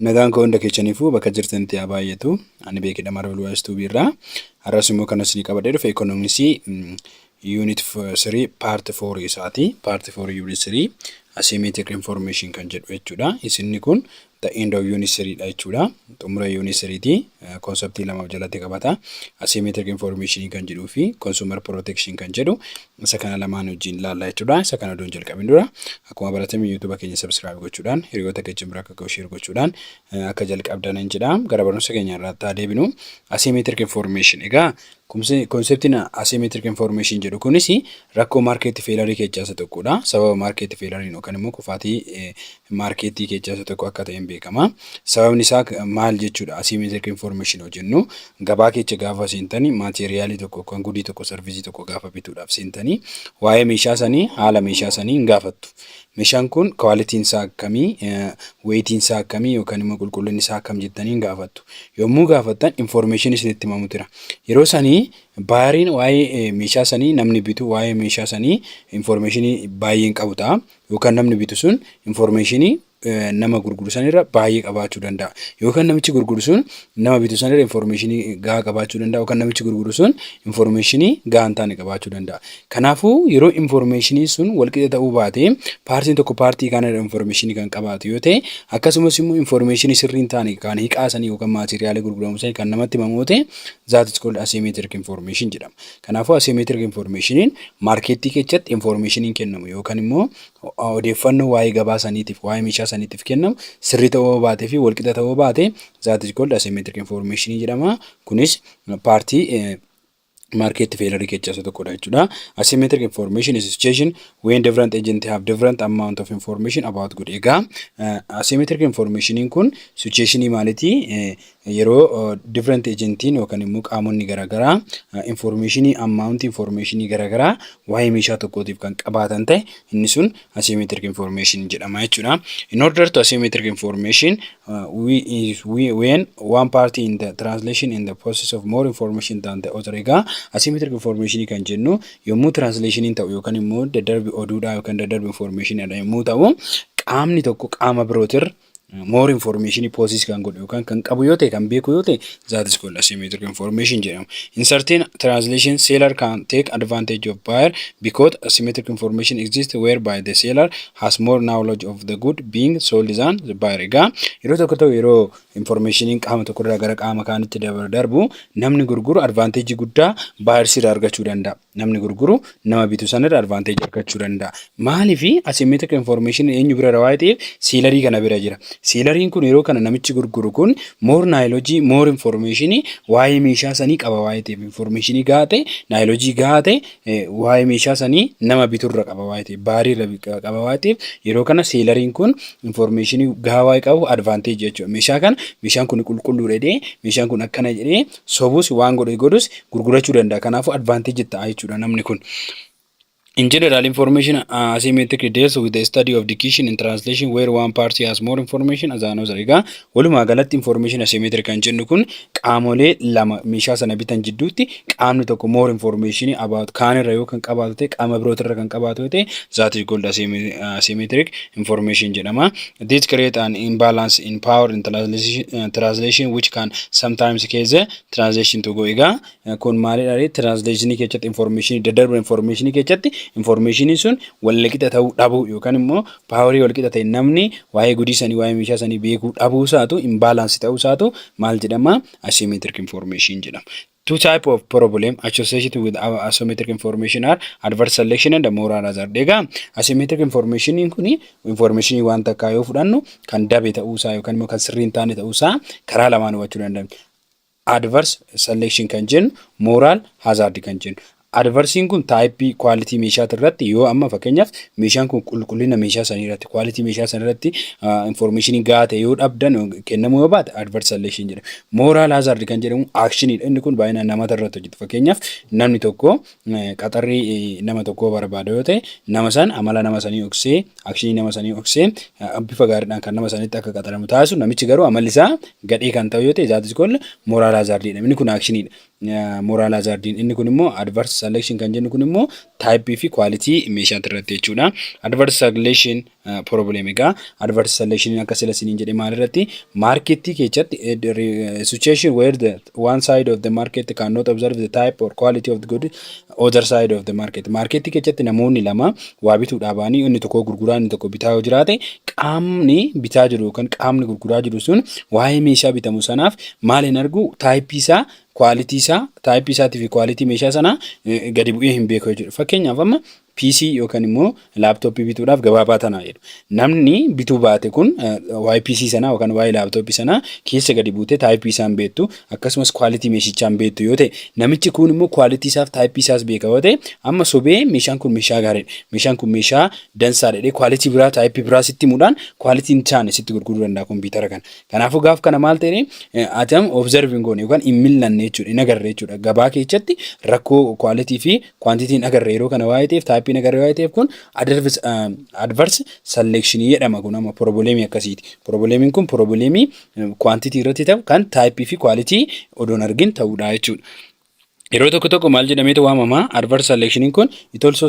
Nagaan koo hunda keessaniifuu bakka jirtanitti haa baay'atu. Ani beekidha Marvel West birraa. Har'as immoo kan isin qabadee dhufe Economicsii Unit 3 Part 4 isaati. Part 4 Unit 3 Asymmetric Information kan jedhu jechuudha. Isinni kun the end of Unit 3 dha jechuudha. Xumura Unit 3 ti. Konseptii lama jalatti qabata. Asymmetric Information kan jedhuu fi Consumer Protection kan jedhu isa kana lamaan wajjin ilaalla jechuudha. Isa kana doon jalqabin dura akkuma baratame YouTube keenya subscribe gochuudhaan hiriyoota keenya bira akka share gochuudhaan akka jalqabdan hin jedha. Gara barnoota keenya irratti deebinu Asymmetric Information egaa konseptiin asymmetric information jedhu kunis rakkoo market failure keessaa isa tokkodha. Sababa market failure yookaan immoo kufaatii marketii keessaa isa tokko akka ta'een beekama. Sababni isaa maal jechuudha? Asymmetric information jennu gabaa keessa gaafa seentanii maateriaalii tokko kan gudii tokko sarviisii tokko gaafa bituudhaaf seentanii waa'ee meeshaa sanii haala meeshaa sanii hin gaafattu. Meeshaan kun kwalitiin isaa akkamii, weightiin isaa akkamii yookaan immoo qulqullinni isaa akkam jettanii hin gaafattu. Yommuu gaafattan information isinitti himamu jira. Yeroo sanii baay'een waa'ee meeshaa sanii namni bitu waa'ee meeshaa sanii information baay'een qabu ta'a. Yookaan namni bitu sun information nama gurguru sanirra baay'ee qabaachuu danda'a. Yookaan namichi gurguru sun nama bitu sanirra information gahaa qabaachuu danda'a. Yookaan namichi gurguru sun information gahaa hin taane qabaachuu danda'a. Kanaafuu yeroo information sun walqixa ta'uu baate paartiin tokko paartii kanarra information kan qabaatu yoo ta'e akkasumas immoo information sirrii hin taane kan hiqaasanii yookaan maateriaalii gurguramu sanii kan namatti himamu ta'e that is called asymmetric information jedhama. Kanaafuu asymmetric information marketii keessatti information kennamu yookaan immoo odeeffannoo waa'ee gabaa saniitiif waa'ee meeshaa saniitiif kennamu sirrii ta'uu baatee fi walqixa ta'uu baate that is called asymmetric information jedhama. Kunis paartii market failure keessaa isa tokkodha jechuudha. Asymmetric information is a situation when different agents have different amount of information about good. Egaa asymmetric information kun situation maaliti yeroo different agentiin yookaan immoo qaamonni garaagaraa information amount information garaagaraa waa'ee meeshaa tokkootiif kan qabaatan ta'e inni sun asymmetric information jedhama jechuudha. In order to asymmetric information when one party in the translation in the process of more information than the other. Egaa asymmetric information kan jennu yommuu translation ta'u yookaan immoo daddarbi oduudhaa yookaan daddarbi information dha yommuu ta'u qaamni tokko qaama birootir more information possess kan godhu yookaan kan qabu yoo ta'e kan beeku yoo ta'e that is called asymmetric information jedhama. In certain translation seller can take advantage of buyer because asymmetric information exists whereby the seller has more knowledge of the good being sold than the buyer. Egaa yeroo tokko ta'u yeroo information qaama tokko irraa gara qaama kaanitti darbu namni gurguru advantage guddaa buyer sirraa argachuu danda'a. Namni gurguru nama bitu sanarraa advantage argachuu danda'a. Maaliif asymmetric information eenyu bira raawwaa ta'eef seelerii kana bira jira. Seeleriin kun yeroo kana namichi gurguru kun more knowledge more information waa'ee meeshaa sanii qaba waa'ee ta'eef information gahaa ta'e knowledge gahaa ta'e waa'ee meeshaa sanii nama biturra qaba waa'ee ta'eef baariirra qaba waa'ee ta'eef yeroo kana seeleriin kun information gahaa waa'ee qabu advantage jechuudha. Meeshaan kun qulqulluudha jedhee meeshaan kun akkana jedhee sobus waan godhus gurgurachuu danda'a. Kanaafuu advantage ta'a jechuudha namni kun. In general, information asymmetric deals with the study of dictation in translation where one party has more information as another. Egaa walumaa galatti information asymmetric kan jennu kun qaamolee lama meeshaa sana bitan jidduutti qaamni tokko more information about kaanirra yoo kan qabaatu ta'e qaama birootirra kan qabaatu ta'e that is called asymmetric information jedhama. This create an imbalance in power in translation which can sometimes cause translation to go. Egaa kun maalidha translation keessatti information daddarba information keessatti information sun walqixa ta'uu dhabuu yookaan immoo paawarii walqixa ta'e namni waa'ee gudii sanii waa'ee meeshaa sanii beekuu dhabuu isaatu imbalance ta'uu isaatu maal jedhama asymmetric information jedhama. Two type of problem associated with our asymmetric information are adverse selection and moral hazard. Egaa asymmetric information kuni information waan takkaa yoo fudhannu kan dabe ta'uu isaa yookaan immoo kan sirrii hin taane ta'uu isaa karaa lamaan hubachuu dandeenya. Adverse selection kan jennu moral hazard kan jennu. Adversiin kun type quality meeshaa irratti yoo amma fakkeenyaaf meeshaan kun qulqullina meeshaa sanii irratti quality meeshaa sanii irratti information gahaa ta'e yoo dhabdan kennamu yoo baate adverse selection jedhama. Moral hazard kan jedhamu action dha. Inni kun baay'inaan namoota irratti hojjetu. Fakkeenyaaf namni tokko qaxarrii nama tokko barbaada yoo ta'e nama san amala nama sanii oksee action nama sanii oksee bifa gaariidhaan kan nama sanitti akka qaxaramu taasisu namichi garuu amalli isaa gadhee kan ta'u yoo ta'e that is called moral hazard dha. Inni kun action dha. moral hazardiin inni kun immoo adverse selection kan jennu kun immoo type fi quality meeshaa irratti jechuudha. Adverse selection problem egaa adverse selection akka sila siniin jedhe maal irratti marketii keessatti situation where the one side of the market cannot observe the type or quality of the good other side of the market. Marketii keessatti namoonni lama waa bituudhaa baanii inni tokko gurguraa inni tokko bitaa yoo jiraate qaamni bitaa jiru yookaan qaamni gurguraa jiru sun waa'ee meeshaa bitamu sanaaf maal hin argu type isaa quality isaa type isaatii fi quality meeshaa sana gadi bu'ee hin beeku jechuudha. Fakkeenyaaf amma PC yookaan immoo laptopii bituudhaaf gabaa baatanaa jedhu. Namni bituu baate kun waa'ee PC sanaa yookaan waa'ee laptopii sanaa keessa gadi buutee type isaan beektu akkasumas quality meeshichaan beektu yoo ta'e namichi kun immoo quality isaaf type isaas beeka yoo ta'e amma sobee meeshaan kun meeshaa gaariidha. Meeshaan kun meeshaa dansaa jedhee quality biraa type biraa sitti himuudhaan quality hin taane sitti gurguruu danda'a kompiitara kana. Kanaafuu gaaf kana maal ta'e atam observing goone yookaan hin millanne jechuudha. Hin agarre jechuudha. Gabaa keessatti rakkoo quality fi quantity hin agarre yeroo kana waa'ee ta'eef type nagar yoo ta'eef kun adverse selection jedhama kun amma problemii akkasiiti. Problemiin kun problemii quantity irratti ta'u kan type fi quality odoon argin ta'uudha jechuudha. Yeroo tokko maal jedhameetu waamama adverse selection kun it also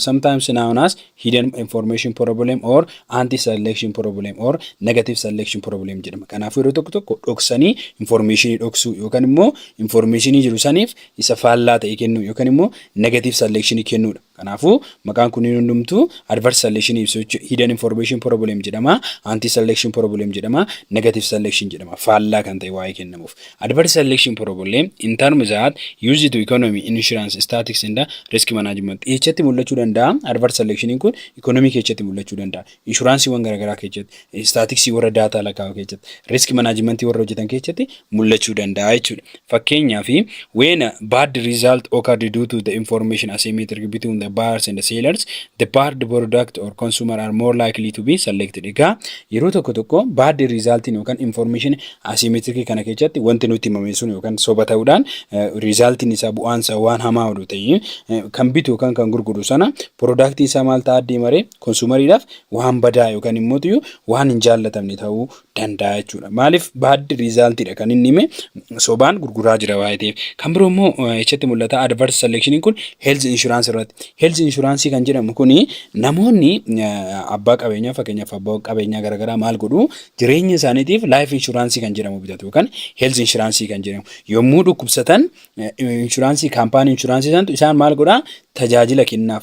sometimes known as hidden information problem or anti selection problem or negative selection problem jedhama. Kanaafuu yeroo tokko dhoksanii information dhoksuu yookaan immoo information jiru saniif isa faallaa ta'e kennu yookaan immoo negative selection kennuudha. Kanaafuu maqaan kun hundumtuu adverse selection ibsu hidden information problem jedhama, anti selection problem jedhama, negative selection jedhama. Faallaa kan ta'e waa'ee kennamuuf. Adverse selection problem in terms that used to economy, insurance, statistics and risk management. Echatti mul'achuu danda'a. Adverse selection kun economy keessatti mul'achuu danda'a. Insurance wan garagaraa keessatti, statistics warra data lakkaa'u keessatti, risk management warra hojjetan keessatti mul'achuu danda'a jechuudha. Fakkeenyaaf when bad result occurred due to the information asymmetry between the buyers and the sellers, the bad product or consumer are more likely to be selected. Egaa yeroo tokko bad result yookaan information asymmetry kana keessatti wanti nuti himame sun yookaan soba ta'uudhaan result isa bu'aansa waan hamaa oduu ta'e kan bitu yookaan kan gurguru sana product isaa maal ta'a deemare consumeriidhaaf waan badaa yookaan immoo waan hin jaallatamne ta'uu danda'a jechuudha. Maaliif bad resultidha kan inni hime sobaan gurguraa jira waa'ee ta'eef. Kan biroo immoo echatti mul'ata adverse selection kun health insurance irratti. Health insurance kan jedhamu kuni namoonni abbaa qabeenyaa fakkeenyaaf abbaa qabeenyaa garagaraa maal godhu jireenya isaaniitiif life insurance kan jedhamu bitatu yookaan health insurance kan jedhamu yommuu dhukkubsatan insurance kaampaanii insurance santu isaan maal godhaa tajaajila kennaaf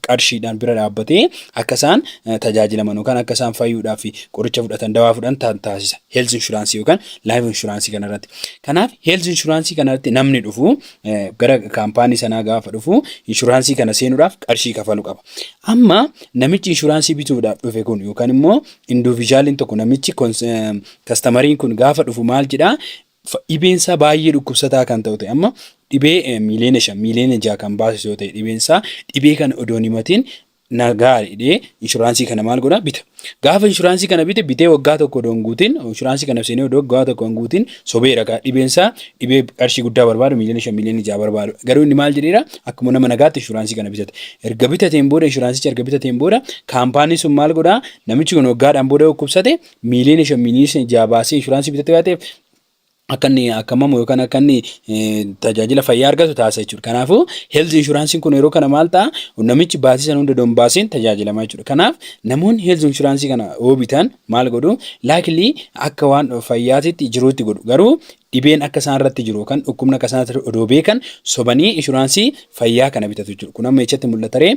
qarshiidhaan bira dhaabbatee akka isaan tajaajilaman yookaan akka isaan fayyuudhaaf qoricha fudhatan dawaa fudhatan taasisa health insurance yookaan life insurance kanarratti. Kanaaf health insurance kanarratti namni dhufu gara kaampaanii sanaa gaafa dhufu insurance kana seenuudhaaf qarshii kafaluu qaba. Amma namichi insurance bituudhaaf dhufe kun yookaan immoo individualin tokko namichi customeriin kun gaafa dhufu maal jedhaa dhibeensa baay'ee dhukkubsataa kan ta'u ta'e amma dhibee miliyoona 5 miliyoona 6 kan baasisu yoo ta'e dhibeensa dhibee kana odoon himatiin nagaadhee insuraansii kana maal godha bita. Gaafa insuraansii kana bitee waggaa tokko odoon guutiin insuraansii kana seenee odoo waggaa tokko guutiin sobeera ka dhibeensa dhibee qarshii guddaa barbaadu miliyoona 5 miliyoona 6 barbaadu. Garuu inni maal jedheera akkuma nama nagaatti insuraansii kana bitate. Erga bitateen booda inshuraansicha erga bitateen booda kaampaaniin sun maal godha namichi kun waggaadhaan booda dhukkubsate miliyoona 5 miliyoona 6 baasee insuraansii bitate yoo ta'e akkamamu yookaan akkanni tajaajila fayyaa argatu taasisa jechuudha. Kanaafuu health insurance kun yeroo kana maal ta'a namichi baasii san hunda doon baasiin tajaajilamaa jechuudha. Kanaaf namoonni health insurance kana oobitan maal godhu likely akka waan fayyaatitti jiruutti godhu. Garuu dhibeen akka isaan irratti jiru yookaan dhukkubni akka isaan irratti odoo beekan sobanii insurance fayyaa kana bitatu jechuudha. Kun amma echatti mul'ataree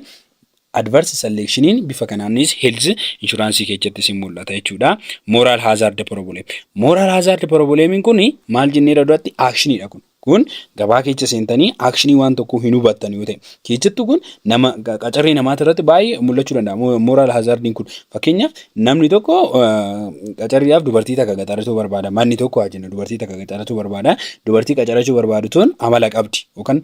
adverse selectionin bifa kanaanis health insurance keessatti si mul'ata jechuudha. Moral hazard problem. Moral hazard problemin kun maal jennee irratti actionidha kun gabaa keessa seentanii actionii waan tokko hin hubattan yoo ta'e keessattuu kun nama qacarrii namaata irratti baay'ee mul'achuu danda'a. Moral hazardin kun fakkeenyaaf namni tokko qacarriidhaaf dubartii takka qacarachuu barbaada. Manni tokko ajjenna dubartii takka qacarachuu barbaada. Dubartii qacarachuu barbaadu tun amala qabdi yookaan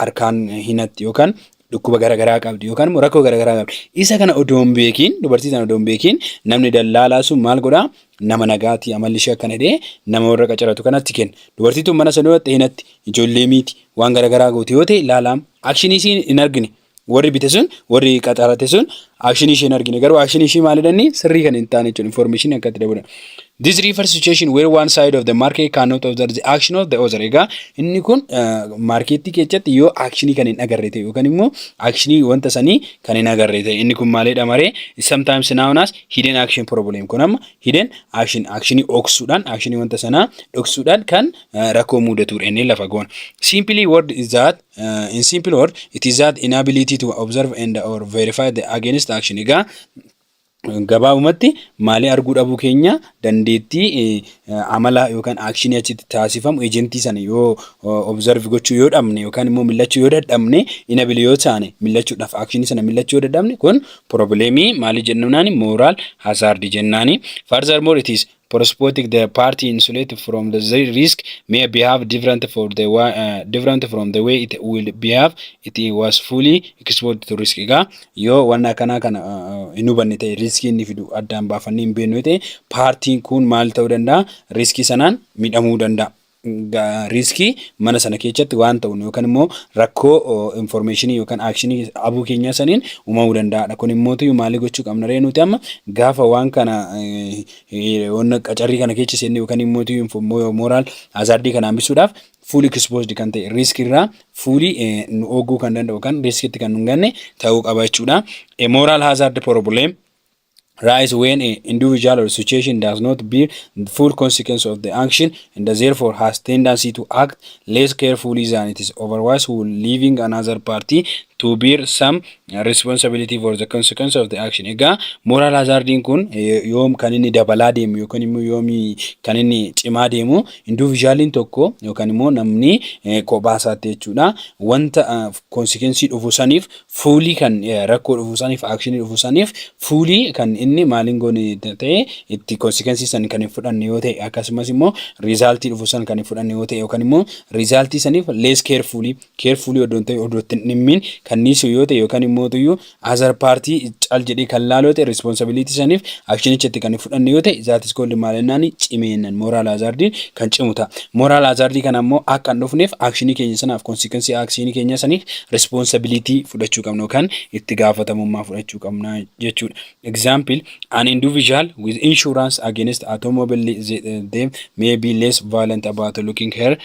harkaan hinatti yookaan dhukkuba garagaraa qabdi yookaan rakkoo garagaraa qabdi. Isa kana odoon beekiin dubartii sana odoon beekiin namni dallaalaa sun maal godhaa nama nagaati amalli ishee akkana jedhee nama warra qacaratu kanatti kenna. Dubartii tun mana sana yoo ta'e hinatti ijoollee miti waan garagaraa goote yoo ta'e ilaalaam akshinii ishee hin argine. Warri bite sun warri qacarate sun akshinii ishee hin argine garuu akshinii ishee maal jedhanii sirrii kan hin taane jechuudha information akkatti dabalan. This refers to situation where one side of the market cannot observe the action of the other. Egaa inni kun marketii keessatti yoo actionii kan hin agarre ta'e yookaan immoo actionii wanta sanii kan hin agarre ta'e inni kun maalidha maree sometimes known as hidden action problem. Kun amma hidden actionii dhoksuudhaan actionii wanta sanaa dhoksuudhaan kan rakkoo mudatudha inni lafa goona. Simply word is that in simple word it is that inability to observe and or verify the against action. Egaa gabaabumatti maalii arguu dhabuu keenya dandeettii amala yookaan actionii achitti taasifamu ejentii sana yoo observe gochuu yoo dhabne yookaan immoo millachuu yoo dadhabne inability yoo taane millachuudhaaf actionii sana millachuu yoo dadhabne kun problemii maalii jennuunaan moral hazard jennaani. Furthermore it is prospecting the party insulated from the risk may behave different from the way it will behave it was fully exposed to risk. Egaa yoo wanna kana hin hubanne ta'e riskii inni fidu addaan baafannee hin beeknu ta'e paartiin kun maal ta'uu danda'a riskii sanaan miidhamuu danda'a. Riskii mana sana keessatti waan ta'u yookaan immoo rakkoo informationii yookaan actionii abuu keenya saniin uumamuu danda'aadha. Kun immoo maalii gochuu qabna ree nuti amma gaafa waan kana wanna qacarrii kana keessa seenne yookaan immoo moral hazardii kana hambisuudhaaf fully exposed kan ta'e riskii irraa fully nu ooguu kan danda'u kan riskiitti kan nu ganne ta'uu qaba jechuudha. A moral hazard problem rise when an individual or situation does not bear the full consequence of the action and therefore has tendency to act less carefully than it is otherwise, leaving another party to bear some responsibility for the consequence of the action. Egaa moral hazardin kun yoom kan inni dabalaa deemu yookaan immoo yoomi kan inni cimaa deemu individualin tokko yookaan immoo namni kophaa isaatti jechuudha wanta consequence dhufu saniif fully kan rakkoo dhufu saniif action dhufu saniif fully kan inni maalin goone ta'e itti consequences san kan fudhanne yoo ta'e akkasumas immoo result dhufu san kan fudhanne yoo ta'e yookaan immoo result saniif less carefully odoon ta'e odootti dhimmin kanniisu yoo ta'e yookaan immoo tuyyu other party cal jedhee kan laaloo ta'e responsibility saniif action itti kan fudhanne yoo ta'e that is called maalinnaani cimeennan moral hazard kan cimuta. Moral hazard kan ammoo akka hin dhufneef action keenya sanaaf consequence action keenya saniif responsibility fudhachuu qabna yookaan itti gaafatamummaa fudhachuu qabna jechuudha. Example, an individual with insurance against automobile they may be less violent about looking her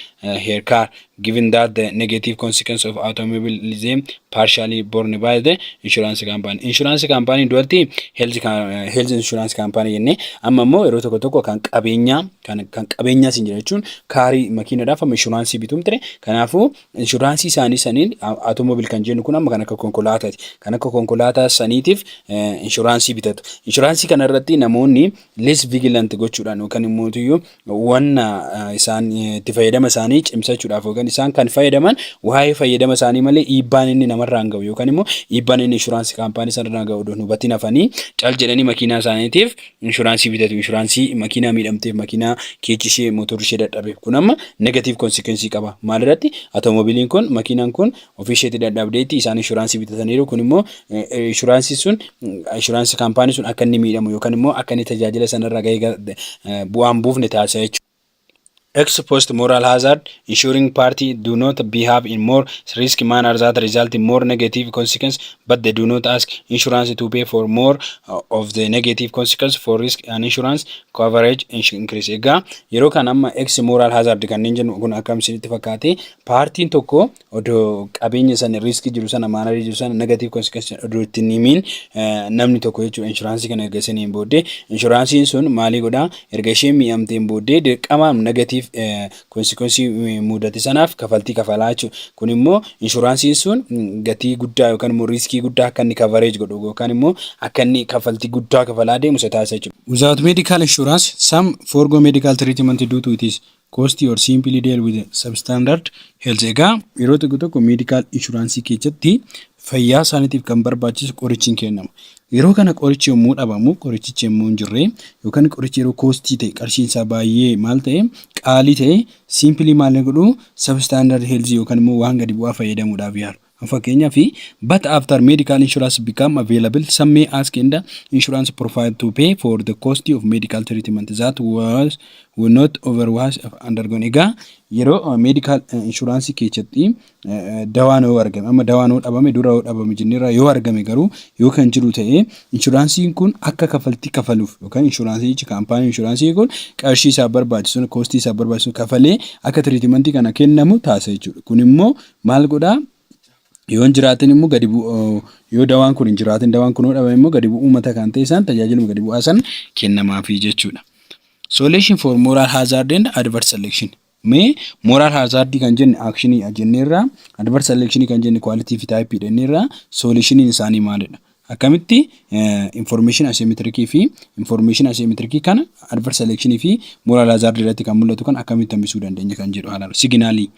car given that the negative consequence of automobilism partially borne by the insurance company. Insurance company duratti health insurance company jenne amma immoo yeroo tokko kan qabeenya sin jechuun kaarii makiinadhaaf amma insurance bitumtire kanaafuu insurance isaanii saniin automobile kan jennu kun amma kan akka konkolaataati kan akka konkolaataa saniitiif insurance bitatu. Insurance kana irratti namoonni less vigilant gochuudhaan yookaan immoo tuyyu wanna isaan itti fayyadama isaanii cimsachuudhaaf yookaan isaan kan fayyadaman waa'ee fayyadama isaanii malee dhiibbaan inni namarraa hin gahu yookaan immoo dhiibbaan inni insurance company sanarraa gahu doon hubatiin hafanii cal jedhanii makiinaa isaaniitiif insurance bitatu. Insurance makiinaa miidhamteef makiinaa keechishee motorri ishee dadhabe kun amma negative consequence qaba. Maal irratti automobiliin kun makiinaan kun ofii isheetti dadhabdeetti isaan insurance bitataniiru kun immoo insurance company sun akka inni miidhamu yookaan immoo akka inni tajaajila sanarraa gahee bu'aan buufne taasisa jechuudha. Ex post moral hazard ensuring party do not behave in more risky manner that result in more negative consequence but they do not ask insurance to pay for more of the negative consequence for risk and insurance coverage increase. Egaa yeroo kan amma ex moral hazard kan jennu kun akkam isinitti fakkaate partiin tokko odoo qabeenya sana risk jiru sana maana jiru sana negative consequence odoo ittiin himin namni tokko jechuudha insurance kana erga isiniin booddee insurance sun maalii godhaa erga isheen mi'amteen booddee dirqamaan negative consequence mudate sanaaf kafaltii kafalaa jechuudha. Kun immoo insurance sun gatii guddaa yookaan immoo riskii guddaa akka inni coverage godhu yookaan immoo akka inni kafaltii guddaa kafalaa deemu isa taasisa jechuudha. Without medical insurance, some forgo medical treatment due to its costly or simply deal with substandard health. Egaa yeroo tokko medical insurance keessatti fayyaa isaaniitiif kan barbaachisu qorichiin kennama. Yeroo kana qorichi yommuu dhabamu qorichichi yommuu hin jirre yookaan qorichi yeroo koostii ta'e qarshiin isaa baay'ee maal ta'e qaalii ta'e simply maal godhu substandard health yookaan immoo waan gadi bu'aa fayyadamuudhaaf yaalu. Fakkeenyaaf but after medical insurance become available some may ask in the insurance provider to pay for the cost of medical treatment that was will not otherwise undergone. Egaa yeroo medical insurance keessatti dawaan yoo argame amma dawaan yoo dhabame dura yoo dhabame jennirra yoo argame garuu yoo kan jiru ta'ee inshuraansiin kun akka kafaltii kafaluuf yookaan inshuraansii kaampaanii inshuraansii kun qarshii isaa barbaachisu koostii isaa barbaachisu kafalee akka treatmentii kana kennamu taasisa jechuudha. Kun immoo maal godhaa? Yoon jiraatin immoo gadi bu'u yoo dawaan kun hin jiraatin dawaan kun dhabame immoo gadi bu'u uummata kan ta'e isaan tajaajila gadi bu'aa san kennamaafi jechuudha. Solution for moral hazard and adverse selection. Mee moral hazard kan jenne action jenneerra adverse selection kan jenne quality type jenneerra solution isaanii maalidha? Akkamitti information asymmetric fi information asymmetric kana adverse selection fi moral hazard irratti kan mul'atu kan akkamitti hambisuu dandeenya kan jedhu haala signally.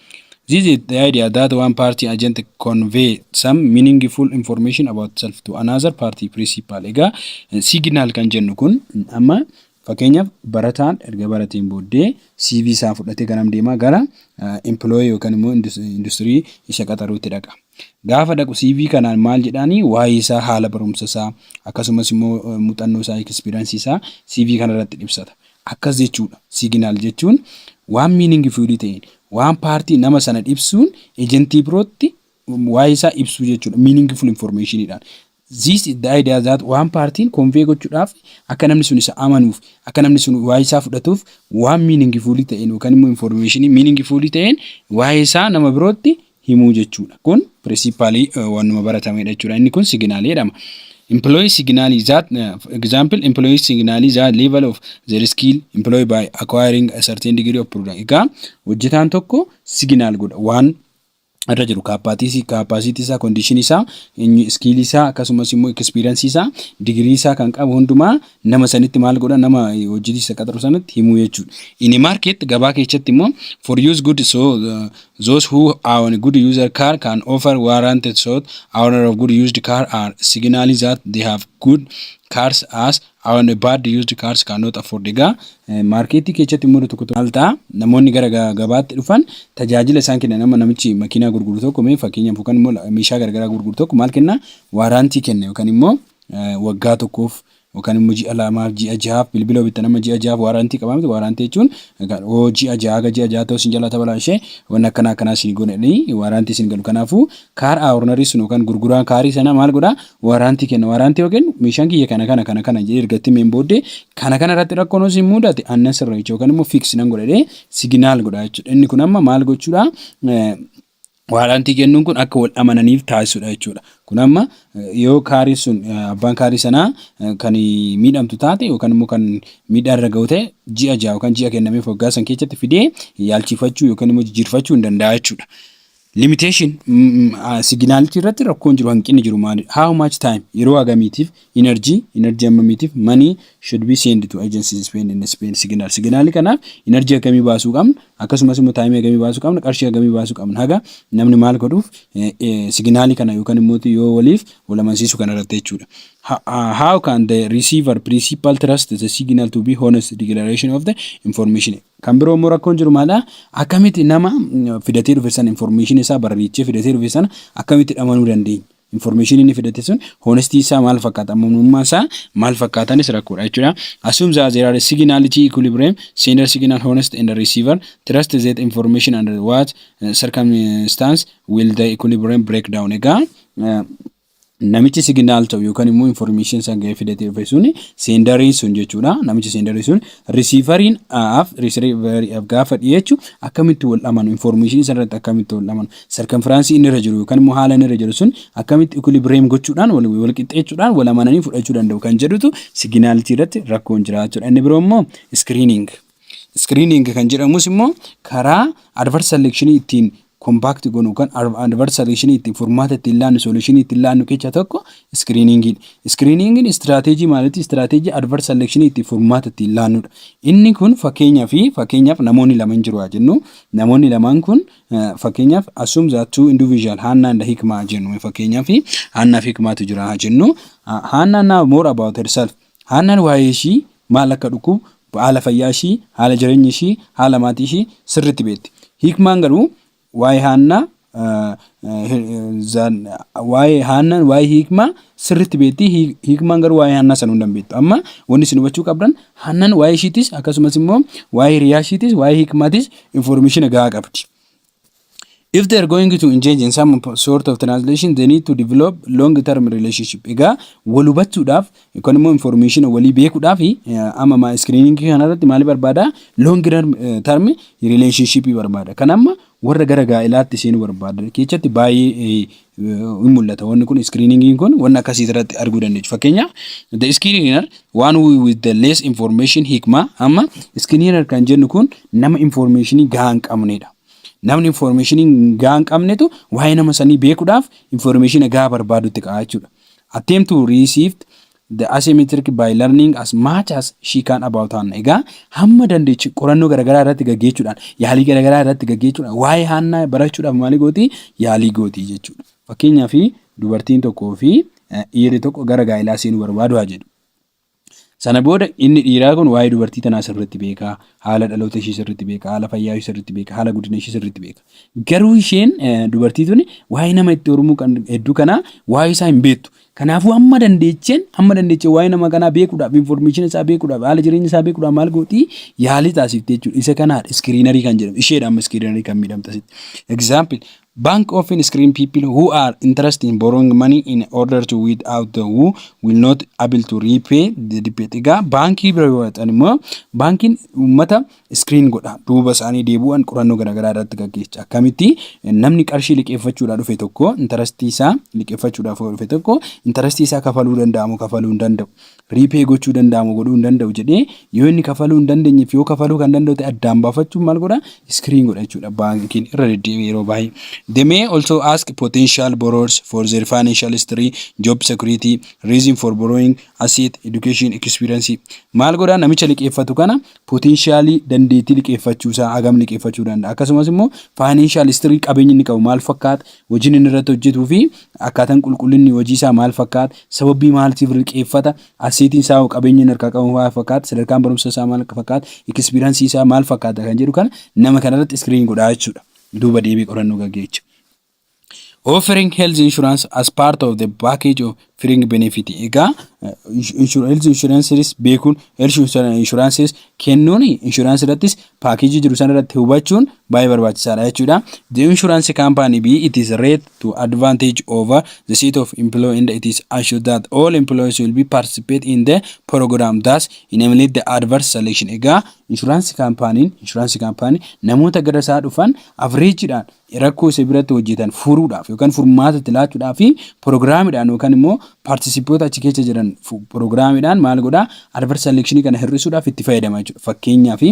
This is the idea that one party agent convey some meaningful information about self to another party principal. Egaa signal kan jennu kun amma fakkeenyaaf barataan erga barateen booddee CV isaa fudhatee ganam deemaa gara employee yookaan immoo industrii isa qaxaruutti dhaqa. Gaafa dhaqu CV kanaan maal jedhaanii waa'ee isaa haala barumsa isaa akkasumas immoo muuxannoo isaa experience isaa CV kana irratti ibsata. Akkas jechuudha. Signal jechuun waan meaningful ta'een waan partii nama sana ibsuun agentii birootti waa'ee isaa ibsuu jechuudha. Meaningful information idhaan. This is the idea that one party convey gochuudhaaf akka namni sun isa amanuuf akka namni sun waa'ee isaa fudhatuuf waan meaningful ta'een yookaan immoo information meaningful ta'een waa'ee isaa nama birootti himuu jechuudha. Kun principally waanuma baratamedha jechuudha. Inni kun signal jedhama. Employee signal is that example employee signal is that level of their skill employed by acquiring a certain degree of product. Egaa hojjetaan tokko signal godha waan irra jiru capacity isaa condition isaa skill isaa akkasumas immoo experience isaa degree isaa kan qabu hundumaa nama sanitti maal godha nama hojjetii isa qaxaru sanatti himuu jechuudha. In a market gabaa keessatti immoo for use good so those who are on a good user car can offer warranted so owner of good used car are signaling that they have good cars as on a bad used cars cannot afford. Egaa marketii keessatti immoo tokko altaa namoonni gara gabaatti dhufan tajaajila isaan kennan namichi makiinaa gurguru tokko mee fakkeenyaaf yookaan immoo meeshaa garagaraa gurguru tokko maal kenna waarantii kenna yookaan immoo waggaa tokkoof yookaan immoo ji'a lamaaf ji'a jahaaf bilbila bitta nama ji'a jahaaf waarantii qabamte waarantii jechuun ji'a jaha ta'uu sin jalaa tabalaashee waan akkanaa sin godhanii waarantii sin galu. Kanaafuu kaar aawurnarii sun yookaan gurguraan kaarii sana maal godhaa waarantii kenna. Waarantii yookaan meeshaan kiyya kana jedhee ergatti meen booddee kana irratti rakkoon osoo hin mudate annan sirriicha yookaan immoo fiks nan godhadhee signaal godha jechuudha. Inni kun amma maal gochuudha waarantii kennuun kun akka wal amananiif taasisudha jechuudha. Kun amma yoo kaarii sun abbaan kaarii sanaa kan miidhamtu taate yookaan immoo kan miidhaan irra ga'u ta'e ji'a jaha yookaan ji'a kennameef waggaa san keessatti fidee yaalchifachuu yookaan immoo jijjiirfachuu hin danda'a jechuudha. Limitation signality irratti rakkoon jiru hanqinni jiru maali? How much time yeroo agamiitiif energy ammamiitiif money should be sent to agencies spend in spend signal kanaaf energy agamii baasuu qabna akkasumas immoo time agamii baasuu qabna qarshii agamii baasuu qabna haga namni maal godhuuf signal kana yookaan immoo yoo waliif walamansiisu kana irratti jechuudha. How can the receiver principal trust the signal to be honest declaration of the information? Kan biroo immoo rakkoon jiru maadha akkamitti nama fidatee dhufe sana information isaa barreechee fidatee dhufe sana akkamitti amanuu dandeenya? Information inni fidate sun honesty isaa maal fakkaata amanummaa isaa maal fakkaatanis rakkoodha jechuudha. Assume that there are signality equilibrium sender signal honest and the receiver trust that information under what circumstance will the equilibrium break down. Egaa namichi signal ta'u yookaan immoo information san ga'ee fidatee dhufe sun senderiin sun jechuudha. Namichi senderiin sun receiveriin gaafa dhiyeessu akkamitti wal amanu information san irratti akkamitti wal amanu circumference inni irra jiru yookaan immoo haala inni irra jiru sun akkamitti equilibrium gochuudhaan wal qixxeessuudhaan wal amananii fudhachuu danda'u kan jedhutu signality irratti rakkoon jira jechuudha. Inni biroo immoo screening kan jedhamus immoo karaa adverse selection ittiin compact gonu kan adverse selection ittiin furmaata ittiin laannu solution ittiin laannu keessa tokko screeningin strategy maaliti strategy adverse selection ittiin furmaata ittiin laannudha. Inni kun fakkeenyaaf namoonni lama jiru jennu namoonni lamaan kun fakkeenyaaf assume that two individual Hannah and Hikma jennu fakkeenyaaf Hannah fi Hikmaatu jira jennu. Hannah now more about herself. Hannah waa'ee ishii maal akka dhukkubu haala fayyaa ishii haala jireenya ishii haala maatii ishii sirriitti beekti. Hikmaan garuu waa'ee Hannah waa'ee haannaan waa'ee hiikmaa sirriitti beektii hiikmaan garuu waa'ee haannaa sanuu hin beektu. Amma wanni isin hubachuu qabdan haannaan waa'ee ishiitis akkasumas immoo waa'ee hiriyaa ishiitis waa'ee hiikmaatis information gahaa qabdi. If they are going to engage in some sort of translation, they need to develop long-term relationship. Egaa wal hubachuudhaaf yookaan immoo information walii beekuudhaaf amma screening kanarratti maal barbaada? Long-term relationship barbaada. Kan amma warra gara gaa'ilaatti seenuu barbaada. Keessatti baay'ee hin mul'ata. Wanni kun screening kun wanna akkasii irratti arguu dandeessu. Fakkeenyaaf the screener one with the less information hikma amma screener kan jennu kun nama information gahaa hin qabnedha. Namni information gahaa hin qabnetu waa'ee nama sanii beekuudhaaf information gahaa barbaadutti ka'a jechuudha. Attempt to receive the asymmetric by learning as much as she can about Hannah. Egaa hamma dandeechi qorannoo garaagaraa irratti gaggeessuudhaan yaalii garaagaraa irratti gaggeessuudhaan waa'ee Hannaa barachuudhaaf maali gooti yaalii gooti jechuudha. Fakkeenyaaf dubartiin tokkoo fi dhiirri tokko gara gaa'ilaa seenuu barbaadu haa jedhu. Sana booda inni dhiiraa kun waa'ee dubartii tanaa sirriitti beeka, haala dhaloota ishee sirriitti beeka, haala fayyaa ishee sirriitti beeka, haala guddina ishee sirriitti beeka. Garuu isheen dubartii tuni waa'ee nama itti hormuu hedduu kanaa waa'ee isaa hin beektu. Kanaafuu hamma dandeecheen waa'ee nama kanaa beekuudhaaf, information isaa beekuudhaaf, haala jireenya isaa beekuudhaaf maal gooti yaalii taasifte jechuudha. Isa kanaadha screenerii kan jedhamu. Isheedha amma screenerii kan miidhamta asitti. Example. Bank often screen people who are interested in borrowing money in order to weed out the who will not able to repay the debt. Egaa baankii bira yoo ta'an immoo baankiin uummata screen godha. Duuba isaanii deebi'uun qorannoo garaagaraa irratti gaggeessa. Akkamitti namni qarshii liqeeffachuudhaaf dhufe tokko intarastii isaa liqeeffachuudhaaf dhufe tokko intarastii isaa kafaluu danda'amu kafaluu hin danda'u. Repay gochuu danda'amu godhuu hin danda'u jedhee yoo inni kafaluu hin dandeenyeef yoo kafaluu kan danda'u ta'e addaan baafachuun maal godha screen godha jechuudha. Baankiin irra deddeebi'ee yeroo baay'ee. They may also ask potential borrowers for their financial history, job security, reason for borrowing, asset, education, experience. Maal godhaa namicha liqeeffatu kana potentially dandeettii liqeeffachuusaa hagam liqeeffachuu danda'a. Akkasumas immoo financial history qabeenyi inni qabu maal fakkaata, hojiin inni irratti hojjetuu fi akkaataan qulqullinni hojii isaa maal fakkaata, sababii maaliif liqeeffata, asseetiin isaa qabeenyi inni harkaa qabu maal fakkaata, sadarkaan barumsa isaa maal fakkaata, experience isaa maal fakkaata kan jedhu kana nama kanarratti screen godhaa jechuudha. Duuba deebii qorannoo gaggeessa. Offering health insurance as part of the package of fringe benefit. Egaa health insurances beekuun health insurances kennuun insurance irrattis package jiru sana irratti hubachuun baay'ee barbaachisaadha jechuudha. The insurance company B it is rate to advantage over the seat of employee and it is assured that all employees will be participate in the program thus eliminate the adverse selection. Egaa insurance company namoota gara isaa dhufan averageidhaan rakkoo isa biratti hojjetan furuudhaaf yookaan furmaata tilaachuudhaaf fi prograamiidhaan yookaan immoo participate achi keessa jiran prograamiidhaan maal godhaa adverse selection kana hir'isuudhaaf itti fayyadama jechuudha. Fakkeenyaaf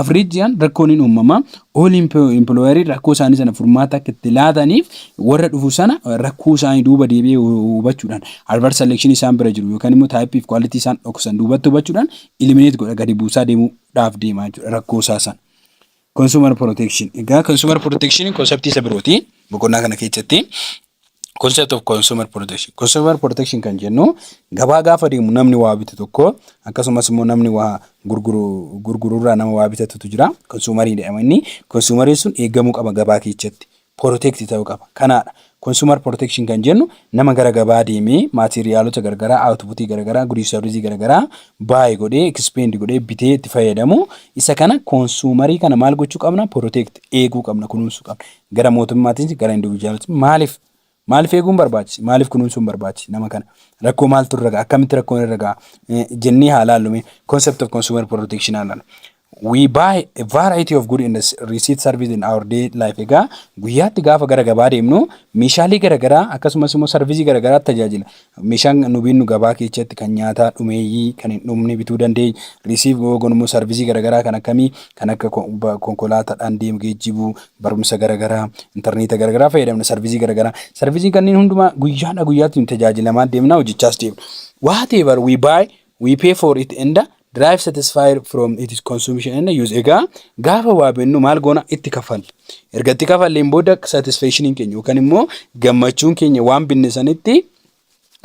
averageidhaan rakkoon hin uumama all employer rakkoo isaanii sana furmaata akka itti laataniif warra dhufu sana rakkoo isaanii duuba deebi'ee hubachuudhaan adverse selection isaan bira jiru yookaan immoo type of quality isaan dhoksan duubatti hubachuudhaan eliminate godha gadi buusaa deemuudhaaf deemaa jechuudha rakkoo isaa sana. Consumer protection. Egaa consumer protection concept isa birooti. Boqonnaa kana keessatti concept of consumer protection. Consumer protection kan jennu gabaa gaafa deemu namni waa bitu tokko akkasumas immoo namni waa gurgururraa nama waa bitatutu jira. Consumerii jedhama inni. Consumerii sun eegamuu qaba gabaa keessatti. Protect ta'uu qaba. Kanaadha. Consumer protection kan jennu nama gara gabaa deemee maateriaalota garagaraa outputii garagaraa gudii servicii garagaraa baay'ee godhee expand godhee bitee itti fayyadamu isa kana consumerii kana maal gochuu qabna protect eeguu qabna kunuunsuu qabna gara mootummaatiin gara individuality maaliif eeguun barbaachisa maaliif kunuunsuun barbaachisa nama kana rakkoo maaltu irra ga'a akkamitti rakkoon irra ga'a jennee haala ilaalume concept of consumer protection haalaan. We buy a variety of goods and receive service in our day life. Egaa guyyaatti gaafa gara gabaa deemnu meeshaalee garagaraa akkasumas immoo sarviisii garagaraa tajaajila. Meeshaan nu binnu gabaa keessatti kan nyaataa dhumeeyyii kan hin dhumne bituu dandeenya. Receive googon immoo sarviisii garagaraa kan akkamii kan akka konkolaataadhaan deemu geejjibuu barumsa garagaraa intarneeta garagaraa fayyadamna sarviisii garagaraa. Sarviisii kanneen hundumaa guyyaatti tajaajilamaa deemna hojjechaas deemna. Whatever we buy we pay for it and drive satisfied from its consumption and use. Egaa gaafa waa bennu maal goona itti kafalla. Erga itti kafalleen booda satisfaction keenya yookaan immoo gammachuun keenya waan binne sanitti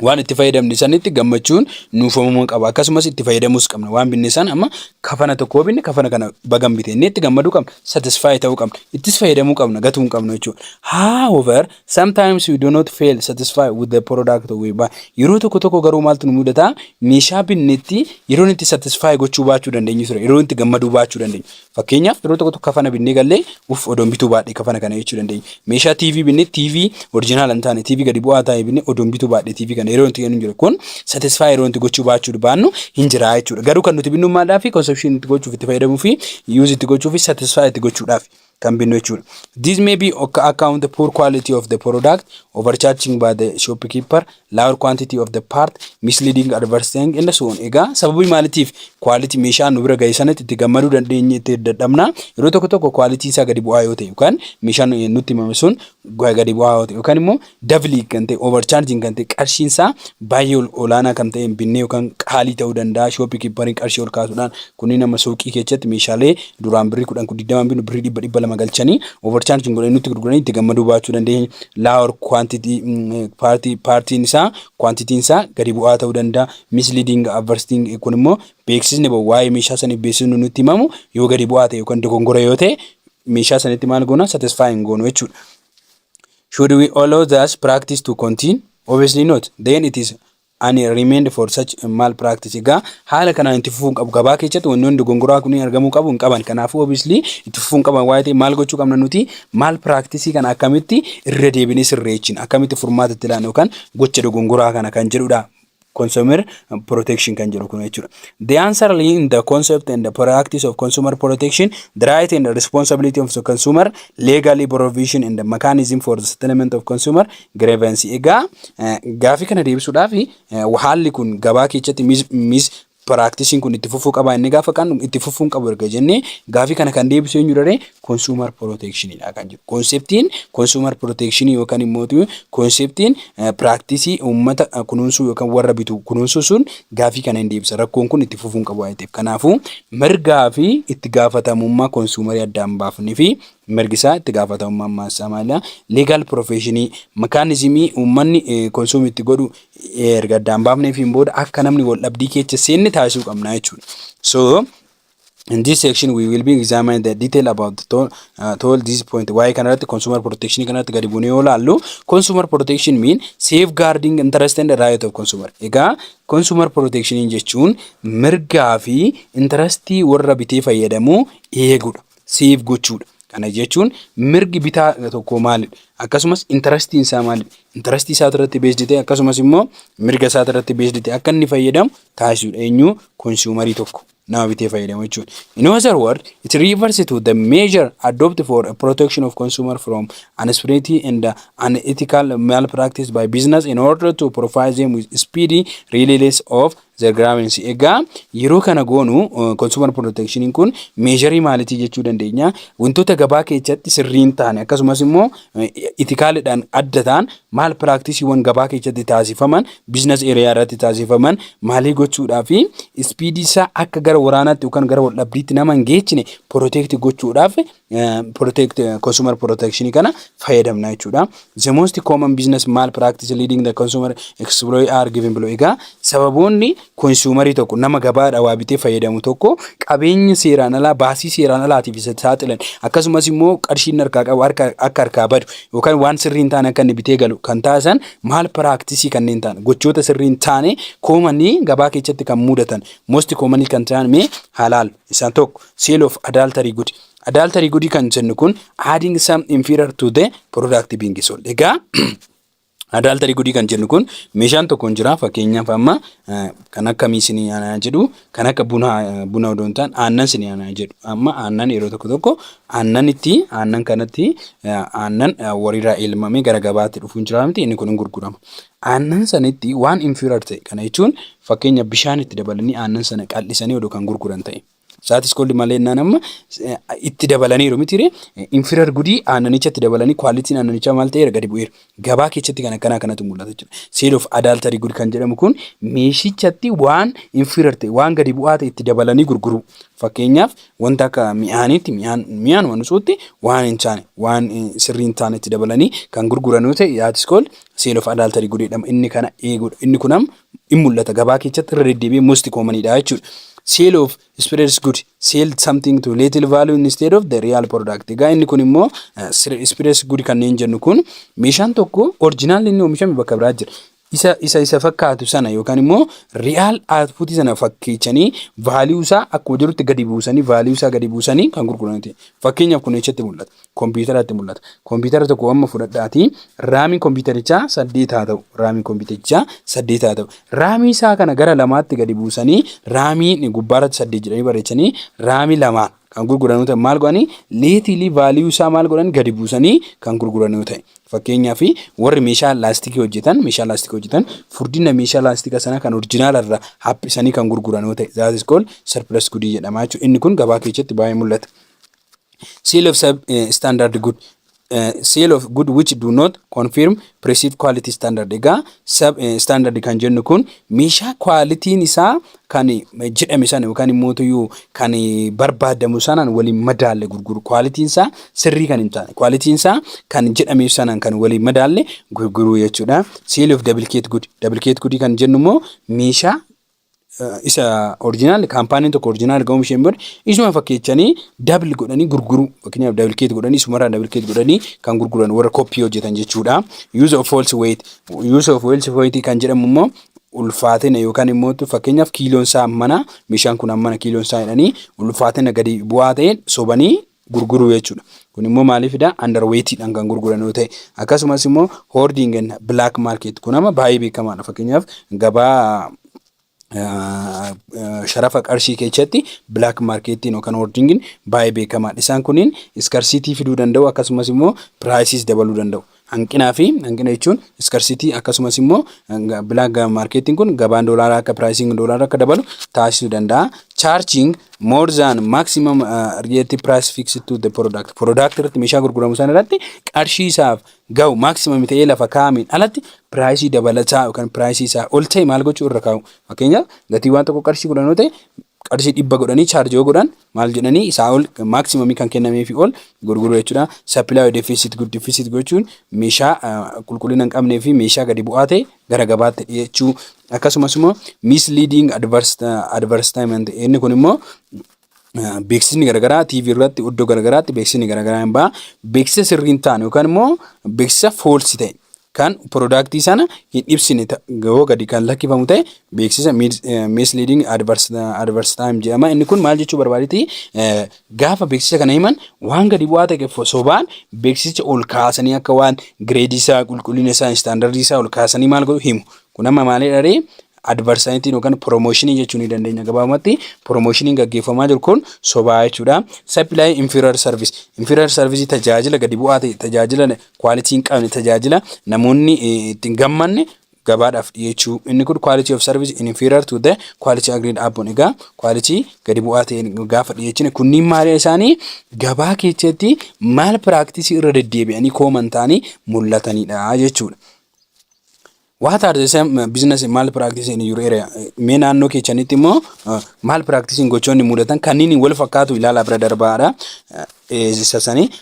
waan itti fayyadamne sanitti gammachuun nuufamuu qaba. Akkasumas itti fayyadamuus qabna. Waan binne san amma kafana tokko binne kafana kana bagam bite inni itti gammaduu qabna. Satisfy ta'uu qabna. Ittis fayyadamuu qabna. Gatuu hin qabnu jechuudha. However, sometimes we do not feel satisfied with the product we buy. Yeroo tokko garuu maaltu nu mudata? Meeshaa binnetti yeroo itti satisfy gochuu baachuu dandeenyu ture. Yeroo itti gammaduu baachuu dandeenyu. Fakkeenyaaf yeroo tokko kafana binnee gallee odoon bituu baadhee kafana kana jechuu dandeenyu. Meeshaa TV binne TV original hin taane TV gadi bu'aa ta'e binne odoon bituu baadhee TV kana yeroo itti kennu jira kun satisfy yeroo itti gochuu baachuu baannu hin jira jechuudha. Garuu kan nuti binnu maadhaa fi consumption itti gochuuf itti fayyadamuu fi use itti gochuu fi satisfy itti gochuudhaaf kan binnu jechuudha. This may be account the poor quality of the product, overcharging by the shopkeeper, lower quantity of the part, misleading advertising and so on. Egaa sababii maaliitiif quality meeshaa nu bira ga'e sanatti itti gammaduu dandeenye itti dadhabna. Yeroo tokko quality isaa gadi bu'aa yoo ta'e yookaan meeshaan nutti himame sun gadi bu'aa yoo ta'e yookaan immoo doubling kan ta'e overcharging kan ta'e qarshiin isaa baay'ee olaanaa kan ta'e binnee yookaan qaalii ta'uu danda'a. Shopkeeperiin qarshii ol kaasuudhaan kunniin nama suuqii keessatti meeshaalee duraan birrii 10 binnu birrii 200 galchanii overcharging godhanii nutti gurguranii itti gammaduu baachuu dandeenya. Lower quantity partiin isaa quantitiin isaa gadi bu'aa ta'uu danda'a. Misleading advertising kun immoo beeksisni waa'ee meeshaa saniif beeksisni nutti himamu yoo gadi bu'aa ta'e yookaan dogongora yoo ta'e meeshaa sanitti maal goona satisfying goonu jechuudha. Should we allow this practice to continue? Obviously not. Then it is remained for such malpractice. Egaa haala kanaan itti fufuun qabu. Gabaa keessatti wantoonni dogongoraa kun argamuu qabu hin qaban. Kanaafuu obviously itti fufuun qaban waa'ee ta'e maal gochuu qabna nuti malpractice kana akkamitti irra deebinee sirreessina akkamitti furmaata itti laannu yookaan gocha dogongoraa kana kan jedhudha. Consumer protection kan jedhu kun jechuudha. The answer lies in the concept and the practice of consumer protection, the right and the responsibility of the consumer, legally provision and the mechanism for the settlement of consumer grievance. Egaa gaafii kana deebisuudhaaf haalli kun gabaa keessatti practicing kun itti fufuu qaba inni gaafa kan itti fufuun qabu erga jennee gaafii kana kan deebisuu eenyu dha consumer protection dha kan jiru. Conceptiin consumer protection yookaan immoo conceptiin practice uummata kunuunsuu yookaan warra bitu kunuunsuu sun gaafii kana hin deebisa. Rakkoon kun itti fufuun qabu waa'eef. Kanaafuu mirgaa fi itti gaafatamummaa consumer addaan baafnee fi mirgisaa itti gaafatamummaa maasaa maala legal professionii mechanismii uummanni consume itti godhu erga addaan baafnee fi booda akka namni wal dhabdii keessa seenne taasisuu qabna jechuudha. So in this section we will be examining the detail about told this point. Why kanarratti consumer protection kanarratti gadi buunee yoo laallu consumer protection mean safeguarding interest and right of consumer. Egaa consumer protection jechuun mirgaa fi interestii warra bitee fayyadamu eeguudha. Safe gochuudha. Kana jechuun mirgi bitaa tokko maalidha? Akkasumas interestiin isaa maalidha? Interestii isaa irratti based ta'e akkasumas immoo mirga isaa irratti based ta'e akka inni fayyadamu taasisuudha. Eenyu consumerii tokko nama bitee fayyadamu jechuudha. In other words, it refers to the measure adopted for a protection of consumer from uncertainty and unethical malpractice by business in order to provide them with speedy release of the grievance. Egaa yeroo kana goonu consumer protection kun measure maalitii jechuu dandeenya. Wantoota gabaa keessatti sirriin ta'an akkasumas immoo ethicalidhaan adda ta'an malpractice wan gabaa keessatti taasifaman business area irratti taasifaman maalii gochuudhaa fi speedy isaa akka gara waraanaatti yookaan gara wal dhabdiitti nama hin geechine protect gochuudhaaf consumer protection kana fayyadamna jechuudha. The most common business malpractice leading the consumer exploit are given below. Egaa sababoonni consumerii tokko nama gabaadhaa waa bitee fayyadamu tokko qabeenya seeraan alaa baasii seeraan alaatiif isa saaxilan akkasumas immoo qarshiin harkaa qabu akka harkaa badu yookaan waan sirriin taane akka inni bitee galu kan taasisan malpractice kanneen ta'an gochoota sirriin taane koomanii gabaa keessatti kan mudatan most commonly kan ta'an mee halal isaan tokko sale of adultery good. Adultery good kan jennu kun adding some inferior to the product being sold. Egaa adultery good kan jennu kun meeshaan tokko jira fakkeenyaaf amma kan akka miisinii aanaa jedhu kan akka buna odoon ta'an aannan sinii aanaa jedhu amma aannan yeroo tokko aannan kanatti aannan wariirraa ilmamee gara gabaatti dhufuun jira miti inni kun gurgurama. Aannan sanitti waan inferior ta'e kana jechuun fakkeenya bishaan itti dabalanii aannan sana qal'isanii odoo kan gurguran ta'e. That is called malee nama itti dabalanii rumitire inferior goodii aananicha itti dabalanii quality aananicha maal ta'e gadi bu'eera. Gabaa keessatti kanatu mul'ata jechuudha. Sale of adultery good kan jedhamu kun meeshichatti waan inferior ta'e waan gadi bu'aa ta'e itti dabalanii gurguru. Fakkeenyaaf wanta akka mi'aanitti mi'aan waan usuutti waan hin taane waan sirrii hin taane itti dabalanii kan gurguran yoo ta'e that is called sale of adultery good jedhama. Inni kana eeguudha. Inni kunam in mul'ata gabaa keessatti irra deddeebi'ee most commonidha jechuudha. Sale of spirits good, sell something to little value instead of the real product. Egaa inni kun immoo spirits good kanneen jennu kun meeshaan tokko original inni oomishame bakka biraa jira. Isa fakkaatu sana yookaan immoo real output sana fakkeechanii value isaa akkuma jirutti gadi buusanii value isaa gadi buusanii kan gurguranidha. Fakkeenyaaf kun echatti mul'ata. Kompiitaratti mul'ata. Kompiitara tokko amma fudhadhaati raamiin kompiitarichaa 8 haa ta'u. Raamiin kompiitarichaa 8 haa ta'u. Raamii isaa kana gara 2tti gadi buusanii raamii gubbaarratti 8 jedhanii barreechanii raamii 2 kan gurguran yoo ta'e maal godhanii leetilii value isaa maal godhan gadi buusanii kan gurguran yoo ta'e. Fakkeenyaaf warri meeshaa laastikii hojjetan furdina meeshaa laastika sana kan original irraa haphisanii kan gurguran yoo ta'e that is called surplus good jedhama jechuudha. Inni kun gabaa keessatti baay'ee mul'ata. Sale of standard good. Sale of good which do not confirm perceived quality standard. Egaa standard kan jennu kun meeshaa quality'n isaa kan jedhame sana yookaan immoo tuyuu kan barbaadamu sanaan waliin madaalle gurguru. Quality'n isaa sirrii kan hin taane quality'n isaa kan jedhame sanaan kan waliin madaalle gurguru jechuudha. Sale of duplicate good. Duplicate good kan jennu immoo meeshaa isa original kaampaaniin tokko original ga'uu isheen booda isuma fakkeechanii double godhanii gurguru. Fakkeenyaaf duplicate godhanii isumarraa duplicate godhanii kan gurguran warra copy hojjetan jechuudha. Use of false weight. Use of false weight kan jedhamu immoo ulfaatina yookaan immoo fakkeenyaaf kiiloon isaa ammana meeshaan kun ammana kiiloon isaa jedhanii ulfaatina gadi bu'aa ta'een sobanii gurguru jechuudha. Kun immoo maaliifidha underweightidhaan kan gurguran yoo ta'e akkasumas immoo hoarding and black market kun amma baay'ee beekamaadha. Fakkeenyaaf gabaa sharafa qarshii keessatti black marketiin yookaan hoardingin baay'ee beekamaadha. Isaan kunniin scarcity fiduu danda'u akkasumas immoo prices dabaluu danda'u. Hanqina jechuun scarcity akkasumas immoo black marketing kun gabaan doolaaraa akka pricing doolaaraa akka dabalu taasisuu danda'a. Charging more than maximum relative price fixed to the product. Product irratti meeshaa gurguramu sana irratti qarshii isaaf ga'u maximum ta'ee lafa kaa'ameen alatti price dabalataa yookaan price isaa ol ta'e maal gochuu irra kaa'u. Fakkeenyaaf gatii waan tokko qarshii 10 yoo ta'e qarshii 100 godhanii charge yoo godhan maal jedhanii isaa ol maximum kan kennameefi ol gurguru jechuudha. Supply deficit good deficit gochuun meeshaa qulqullina hin qabnee fi meeshaa gadi bu'aa ta'e gara gabaatti dhiyeessuu akkasumas immoo misleading advertisement inni kun immoo beeksisni garagaraa TV irratti iddoo garagaraatti beeksisni garagaraa hin ba'a. Beeksisa sirrii hin taane yookaan immoo beeksisa false ta'e kan productii sana hin ibsine gahoo gadi kan lakkifamu ta'e beeksisa misleading advertisement jedhama. Inni kun maal jechuu barbaaditi gaafa beeksisa kana himan waan gadi bu'aa ta'e sobaan beeksisicha ol kaasanii akka waan grade isaa qulqullina isaa standard isaa ol kaasanii maal godhu himu. Kun amma maalidha ree advertisement yookaan promotion jechuun ni dandeenya. Gabaabumatti promotion gaggeeffamaa jiru kun sobaa jechuudha. Supply inferior service. Inferior service tajaajila gadi bu'aa ta'e tajaajila quality hin qabne tajaajila namoonni ittiin gammanne gabaadhaaf dhiyeechuu. Inni kun quality of service inferior to the quality agreed upon. Egaa quality gadi bu'aa ta'e gaafa dhiyeechine kunniin maali isaanii gabaa keessatti maal practice irra deddeebi'anii kooman ta'anii mul'atanidha jechuudha. What are the same business malpractice in your area? Mee naannoo keessanitti immoo malpracticing gochoonni mudatan kanneen wal fakkaatu ilaalaa bira darbaadha.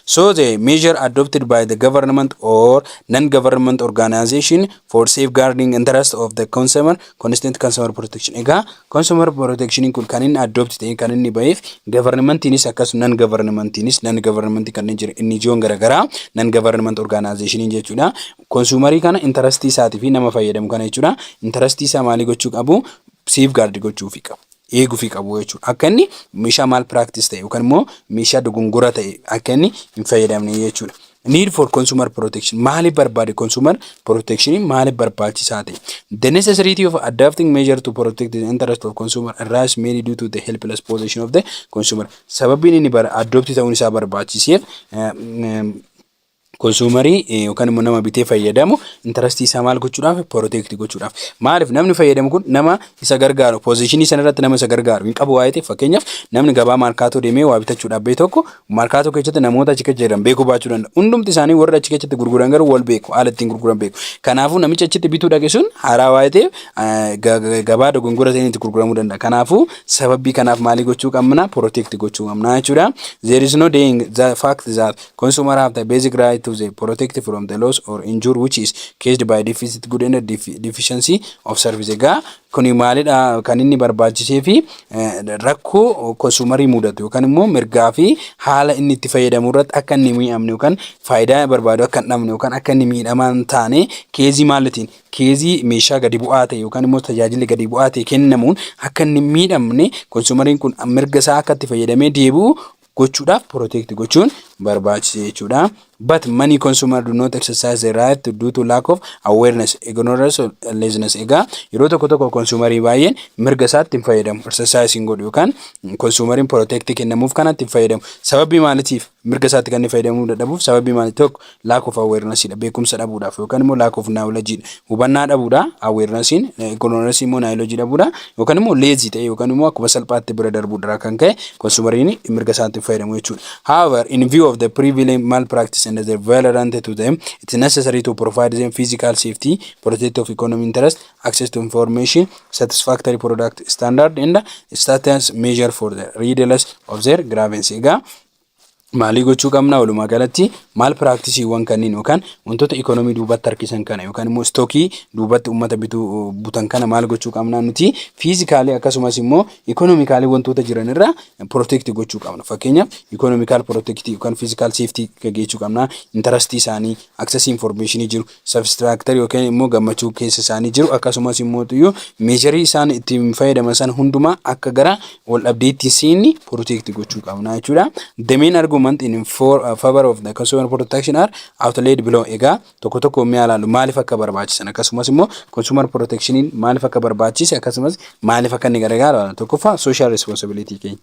So the measure adopted by the government or non-government organization for safeguarding interest of the consumer, constant consumer protection. Egaa consumer protection kun kan inni adopt ta'e kan inni baheef governmentiinis akkasuma non-governmentiinis non-government kanneen jira inni ijoon garagaraa non-government organization jechuudha. Consumerii kana interest isaatii fi nama fayyadamu kana jechuudha. Interest isaa maali gochuu qabu? Safeguard gochuu fi qabu. Eeguu fi qabu jechuudha. Akka inni meeshaa malpractice ta'e yookaan immoo meeshaa dogongora ta'e akka inni hin fayyadamne jechuudha. Need for consumer protection. Maali barbaade consumer protection maali barbaachisaa ta'e? The necessity of adopting measure to protect the interest of consumer arises mainly due to the helpless position of the consumer. Sababiin inni adopt ta'uun isaa barbaachiseef Konsuumarii yookaan immoo nama bitee fayyadamu intarastii isaa maal gochuudhaaf protect gochuudhaaf. Maaliif namni fayyadamu kun nama isa gargaaru positionii sana irratti nama isa gargaaru hin qabu waa'ee ta'eef fakkeenyaaf namni gabaa maarkaatoo deemee waa bitachuudhaaf bee tokko maarkaatoo keessatti namoota achi keessa jiran beekuu baachuu danda'a. Hundumti isaanii warra achi keessatti gurguran garuu wal beeku haala ittiin gurguran beeku. Kanaafuu namicha achitti bituu dhaqe sun haaraa waa'ee ta'eef gabaa dogongora ta'een itti gurguramuu danda'a. Kanaafuu sababii kanaaf maalii gochuu qabna protect gochuu qabna jechuudha. There is no denying the fact that consumer have the basic right to the protect from the loss or injury which is caused by deficit good and deficiency of service. Egaa kuni maalidha kan inni barbaachisee fi rakkoo konsumarii mudatu yookaan immoo mirgaa fi haala inni itti fayyadamu irratti akka inni miidhamne yookaan faayidaa barbaadu akka hin dhabne yookaan akka inni miidhamaan taane keezii maalitiin keezii meeshaa gadi bu'aa ta'e yookaan immoo tajaajilli gadi bu'aa ta'e kennamuun akka inni miidhamne konsumariin kun mirga isaa akka itti fayyadamee deebi'u gochuudhaaf protect gochuun barbaachisa jechuudha. But many consumers do not exercise their right due to lack of awareness, ignorance or laziness. Egaa yeroo tokko konsumarii baay'een mirga isaatti hin fayyadamu. Exercise hin godhu yookaan konsumariin protect kennamuuf kanatti hin fayyadamu. Sababii maaliitiif mirga isaatti kan inni fayyadamuu dadhabuuf sababii maaliif tokko lack of awareness dha beekumsa dhabuudhaaf yookaan immoo lack of knowledge hubannaa dhabuudha. Awarenessiin ignorance immoo knowledge dhabuudha yookaan immoo lazy ta'e yookaan immoo akkuma salphaatti bira darbuudhaan kan ka'e konsumariin mirga isaatti hin fayyadamu jechuudha. However, in view of the prevalent malpractice and the relevant to them, it is necessary to provide them physical safety, protect of economic interest, access to information, satisfactory product standard, and status measure for the redress of their grievances. Maalii gochuu qabna walumaa galatti maal practiceewwan kanneen yookaan wantoota economy duubatti harkisan kana yookaan immoo stockii duubatti uummata butan kana maal gochuu qabna nuti physically akkasumas immoo economically wantoota jiran irraa protect gochuu qabna. Fakkeenyaaf economical protect yookaan physical safety gaggeessuu qabna. Interest isaanii access information jiru satisfactory yookaan immoo gammachuu keessa isaanii jiru akkasumas immoo tuyyo measure isaan ittiin fayyadaman san hundumaa akka gara wal dhabdeetti siinni protect gochuu qabna jechuudha. The main argument in favor of the consumer protection are outlaid below. Egaa tokko mi'aalaalu maaliif akka barbaachisan akkasumas immoo consumer protection maaliif akka barbaachise akkasumas maaliif akka inni gargaaru tokkoffaa social responsibility keenya.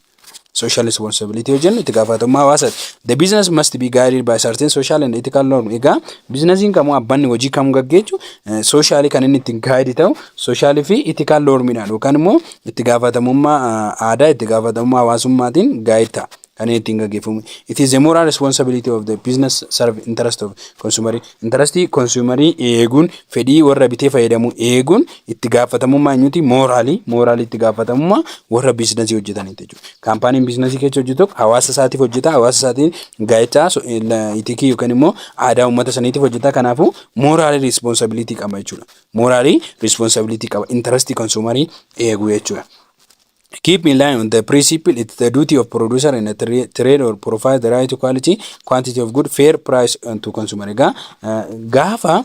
Social responsibility hojennu itti gaafatamummaa hawaasaati. The business must be guided by certain social and ethical norms. Egaa biizinasiin kamuu abbanni hojii kamuu gaggeessu socially kan inni ittiin guide ta'u social fi ethical normidhaan yookaan immoo itti gaafatamummaa aadaa itti gaafatamummaa hawaasummaatiin guide ta'a. It is a moral responsibility of the business serve interest of consumer. Interesti consumerii eeguun fedhii warra bitee fayyadamu eeguun itti gaafatamummaa eenyuti morally itti gaafatamummaa warra biizinasii hojjetaniiti jechuudha. Kaampaaniin biizinasii keessa hojjetu hawaasa isaatiif hojjeta hawaasa isaatiin gaayichaa itikii yookaan immoo aadaa uummata saniitiif hojjeta kanaafuu moral responsibility qaba jechuudha. Moral responsibility qaba interesti consumerii eeguu jechuudha. Keep in line on the principle it's the duty of producer in a trade or provide the right quality quantity of good fair price to consumer. Egaa gaafa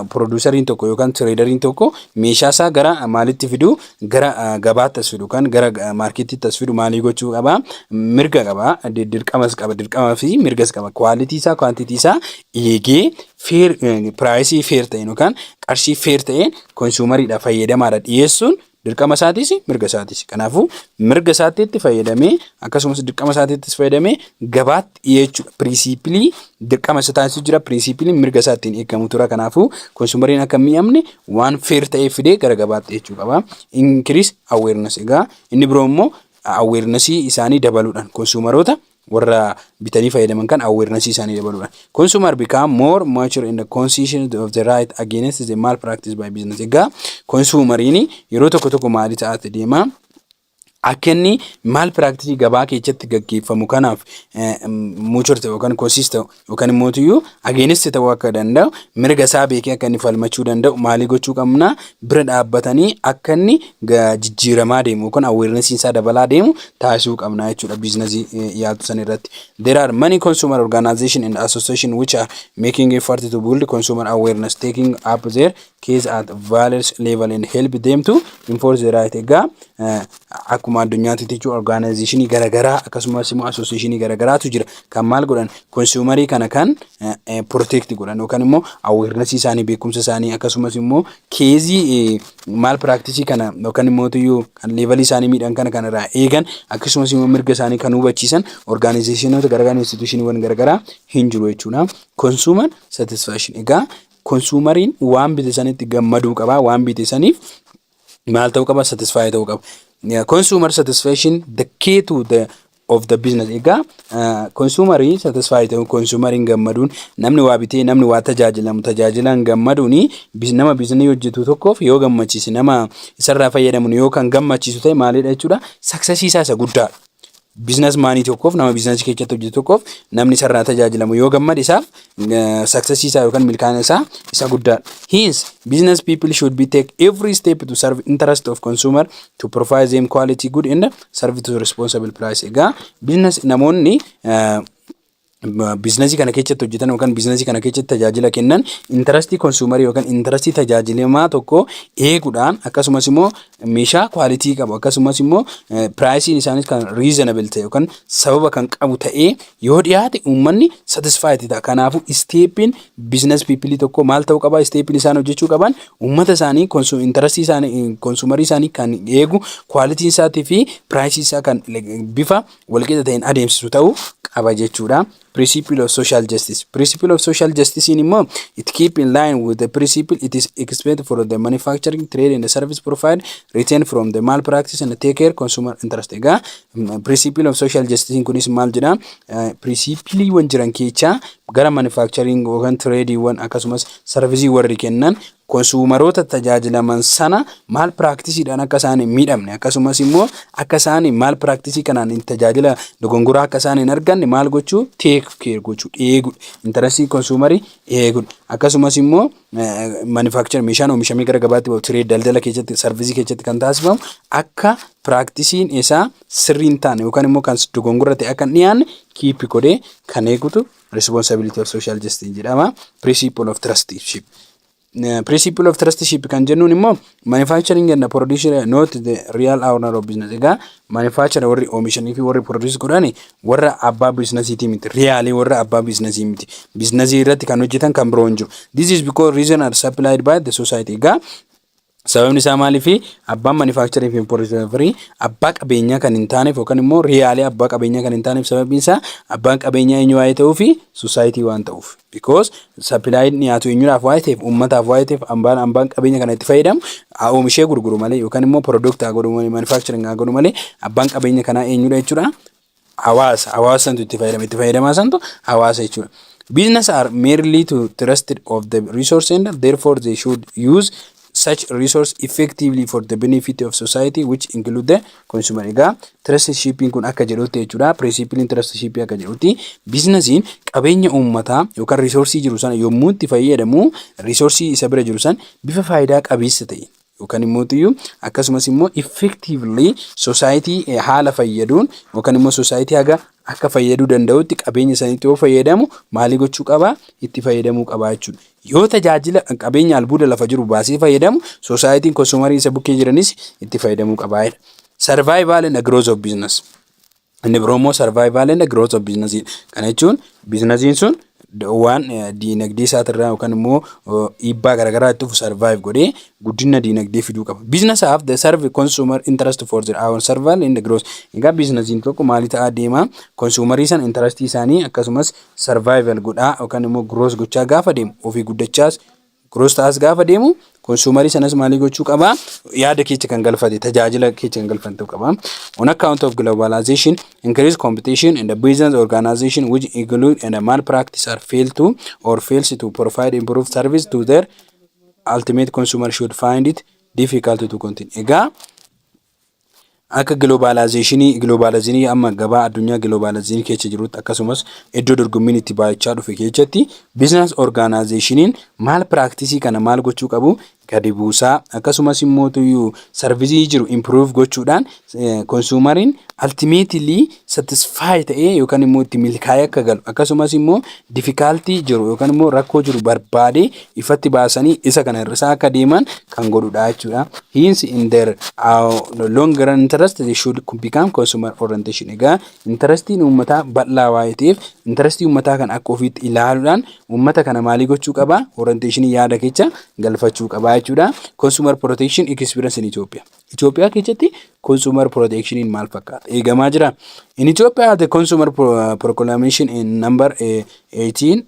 producerin tokko yookaan traderin tokko meeshaa isaa gara maalitti fidu gara gabaatti fidu kan gara marketitti fidu maalii gochuu qaba mirga qaba dirqama fi mirgas qaba quality isaa quantity isaa eegee fair price fair ta'een yookaan qarshii fair ta'een consumeriidhaaf fayyadamaadha dhiyeessuun dirqama isaatis mirga isaatis. Kanaafuu mirga isaatiitti fayyadamee akkasumas dirqama isaatiitti fayyadamee gabaatti dhiyeechuu principally dirqama isaatiis jira principally mirga isaatiin eegamu tura. Kanaafuu consumeriin akka mi'amne waan fair ta'ee fidee gara gabaatti dhiyeechuu qaba. Increase awareness. Egaa inni biroo immoo awareness isaanii dabaluudhaan consumeroota warra bitanii fayyadaman kan awareness isaanii dabaluudhaan consumer become more mature in the conscious of the right against the malpractice by business. Egaa consumeriin yeroo tokko maali ta'ate deema akkenni malpractice gabaa keessatti gaggeeffamu kanaaf mature ta'u yookaan consistent yookaan immoo tuyyu against ta'uu akka danda'u mirga isaa beekee akka inni falmachuu danda'u maalii gochuu qabna bira dhaabbatanii akka inni jijjiiramaa deemu yookaan awareness isaa dabalaa deemu taasisuu qabna jechuudha biizinasii yaatu san irratti. There are many consumer organization and association which are making effort to build consumer awareness taking up their case at various level and help them to enforce the right. Egaa akkuma addunyaatti jechuun organizationii garaagaraa akkasumas immoo associationii garaagaraatu jira kan maal godhan consumerii kana kan protect godhan yookaan immoo awareness isaanii beekumsa isaanii akkasumas immoo keezii maal practice kana yookaan immoo tuyyuu kan level isaanii miidhan kana kanarraa eegan akkasumas immoo mirga isaanii kan hubachiisan organizationota garaagaraa institutioniiwwan garaagaraa hin jiru jechuudha. Consumer satisfaction egaa consumeriin waan bite sanitti gammaduu qaba waan bite saniif maal ta'uu qaba satisfy ta'uu qaba. Consumer satisfaction the key to the of the business. Egaa consumerii satisfy ta'uu consumeriin gammaduun namni waa bitee namni waa tajaajilan gammaduuni nama biizinii hojjetu tokkoof yoo gammachiise nama isarraa fayyadamu yoo kan gammachiisu ta'e maalidha jechuudha success isaa isa guddaa. Business money tokkoof nama business keessatti hojjetu tokkoof namni isarraa tajaajilamu yoo gammade isaaf success isaa yookaan milkaa'ina isaa isa guddaa. Hence business people should be take every step to serve interest of consumer to provide them quality good and serve to responsible price. Egaa business namoonni business kana keessatti hojjetan yookaan business kana keessatti tajaajila kennan interest consumer yookaan interest tajaajilamaa tokko eeguudhaan akkasumas immoo meeshaa quality qabu akkasumas immoo price isaanis kan reasonable ta'e yookaan sababa kan qabu ta'ee yoo dhiyaate uummanni satisfied ta'a. Kanaafuu stepin business people tokko maal ta'uu qaba stepin isaan hojjechuu qaban uummata isaanii interest isaanii consumer isaanii kan eegu quality isaatii fi price isaa kan bifa walqixa ta'een adeemsisu ta'uu qaba jechuudha. Principle of social justice. Principle of social justice in more it keep in line with the principle it is expected for the manufacturing, trade and the service provided retain from the malpractice and take care consumer interest. Egaa principle of social justice in kunis maal jedha principle wan jiran keessa gara manufacturing yookaan trade wan akkasumas service warri kennan consumerota tajaajilaman sana mal practice dhaan akka isaan miidhamne akkasumas immoo akka isaan mal practice kanaan tajaajila dogongoraa akka isaan hin arganne maal gochuu take care gochuu eegu interest consumerii eegu akkasumas immoo manufacture meeshaan oomishamee gara gabaatti trade daldala keessatti service keessatti kan taasifamu akka practicing isaa sirriin taane yookaan immoo kan dogongora ta'e akka dhiyaanne keep godhee kan eegutu responsibility of social justice jedhama. Principle of trusteeship. Principle of trusteeship kan jennuun immoo manufacturing and producer not the real owner of business. Egaa manufacturer warri oomishanii fi warri produce godhani warra abbaa businessiti miti really warra abbaa businessii miti businessii irratti kan hojjetan kan biroo hin jiru. This is because reason are supplied by the society. Egaa sababni isaa maaliif abbaan manufacturing fi producer abbaa qabeenyaa kan hin taaneef yookaan immoo really abbaa qabeenyaa kan hin taaneef sababni isaa abbaan qabeenyaa eenyu waa'ee ta'uu fi society waan ta'uuf because supplied dhiyaatu eenyuudhaaf waa'ee ta'eef uummataaf waa'ee ta'eef abbaan qabeenya kana itti fayyadamu oomishee gurguru malee yookaan immoo product haa godhu malee manufacturing haa godhu malee abbaan qabeenya kanaa eenyudha jechuudha hawaasantu itti fayyadamaa santu hawaasa jechuudha. Business are merely to trusted of the resource and therefore they should use such resource effectively for the benefit of society which include the consumer. Egaa trusteeship kun akka jedhutti jechuudha principle trusteeship akka jedhutti businessiin qabeenya uummataa yookaan resource jiru sana yommuu itti fayyadamu resource isa bira jiru sana bifa faayidaa qabeessa ta'e yookaan immoo tiyyuu akkasumas immoo effectively society haala fayyaduun yookaan immoo society haga akka fayyaduu danda'utti qabeenya sanitti yoo fayyadamu maalii gochuu qaba itti fayyadamuu qaba jechuudha. Yoo tajaajila qabeenya albuuda lafa jiru baasee fayyadamu society consumerii isa bukkee jiranis itti fayyadamuu qaba. Survival and growth of business. Inni biroo survival and growth of business. Kana jechuun businessiin sun waan diinagdee isaatirraa yookaan immoo dhiibbaa garaagaraa itti survive godhee guddina diinagdee fiduu qaba. Business have the serve consumer interest for their own survival and growth. Egaa businessiin tokko maali ta'aa deema consumerii san interest isaanii akkasumas survival godhaa yookaan immoo growth gochaa gaafa deemu ofii guddachaas growth ta'as gaafa deemu consumerii sanas maalii gochuu qaba yaada keessa kan galfate tajaajila keessa kan galfatu qaba. On account of globalization increased competition and the business organization which include and malpractice are fails to provide improved service to their ultimate consumer should find it difficult to continue. Egaa akka globalizationii amma gabaa addunyaa globalizationii keessa jirutti akkasumas iddoo dorgommiin itti baay'achaa dhufe keessatti business organizationiin maal practice kana maal gochuu qabu gadi buusaa akkasumas immoo tuyyuu sarvisii jiru improve gochuudhaan konsumariin ultimately satisfy ta'ee yookaan immoo itti milkaa'ee akka galu akkasumas immoo difficulty jiru yookaan immoo rakkoo jiru barbaade ifatti baasanii isa kana irraa akka deeman kan godhudha jechuudha. Hence in their long run interest they should become consumer orientation. Egaa interestiin uummataa bal'aa waa'ee ta'eef interestii uummataa kan akka ofiitti ilaaluudhaan uummata kana maalii gochuu qaba orientationii yaada keessa galfachuu qaba jechuudha. Consumer protection experience in Ethiopia. Ethiopia keessatti consumer protection maal fakkaata eegamaa jira. In Ethiopia the consumer proclamation in number 18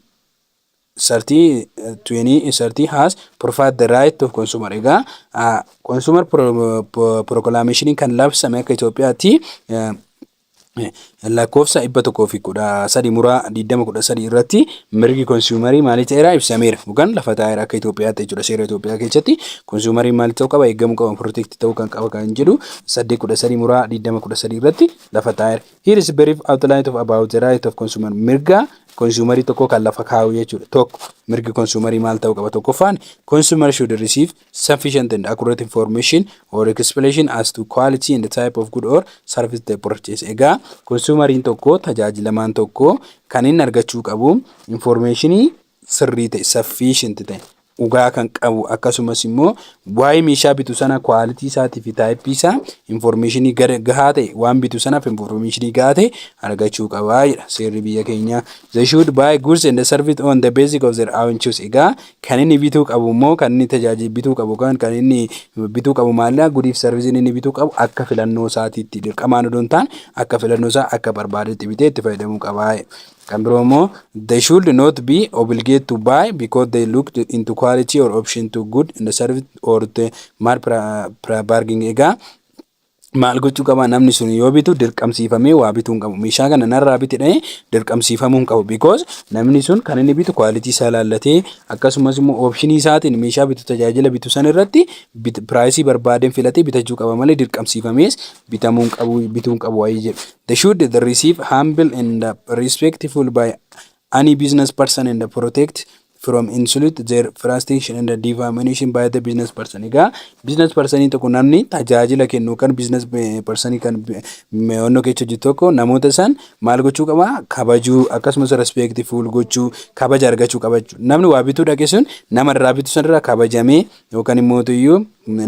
30 has provide the right of consumer. Egaa consumer proclamation kan labsame akka Itoophiyaatti lakkoofsa 113 muraa 2013 irratti mirgi konsuumarii maali ta'eera ibsameera. Yookaan lafa taa'eera akka Itoophiyaatti jechuudha. Seera Itoophiyaa keessatti konsuumariin maali ta'uu qaba eegamuu qaba protect ta'uu kan qaba kan jedhu 813 muraa 2013 irratti lafa taa'eera. Here is brief outline of about the right of consumer. Mirga konsuumarii tokko kan lafa kaa'u jechuudha. Tokko mirgi konsuumarii maal ta'uu qaba tokkoffaan consumer should receive sufficient and accurate information or explanation as to quality and the type of good or service they purchase. Egaa konsuumariin tokko tajaajilamaan tokko kan inni argachuu qabu informationii sirrii ta'e sufficient ta'e dhugaa kan qabu akkasumas immoo waa'ee meeshaa bitu sana quality isaatii fi type isaa informationii gahaa ta'e waan bitu sanaaf informationii gahaa ta'e argachuu qaba jedha seerri biyya keenya. They should buy goods and service on the basis of their own choice. Egaa kan inni bituu qabu immoo kan inni tajaajila bituu qabu kan inni bituu qabu maalla goodiif service inni bituu qabu akka filannoo isaatiitti dirqamaan odoo hin taane akka filannoo isaa akka barbaadetti bitee itti fayyadamuu qaba. Kan biroo immoo they should not be obligated to buy because they look into quality or option to good in the service or the mal bargaining. Egaa maal gochuu qaba namni sun yoo bitu dirqamsiifamee waa bituu hin qabu. Meeshaa kana narraa bitedhee dirqamsiifamuu hin qabu because namni sun kan inni bitu quality isaa laallatee akkasumas immoo option isaatiin meeshaa bitu tajaajila bitu san irratti price barbaadeen filatee bitachuu qaba malee dirqamsiifamees bitamuu hin qabu bituu hin qabu waayee jedhu. They should receive humble and respectful by any business person and protect from insult their frustration and defamation by the business person. Egaa business person tokko namni tajaajila kennu kan business person kan onno keessa jiru tokko namoota san maal gochuu qaba kabajuu akkasumas respectful gochuu kabaja argachuu qaba. Namni waa bituu dhaqe sun nama irraa bitu san irraa kabajamee yookaan immoo tuyyuu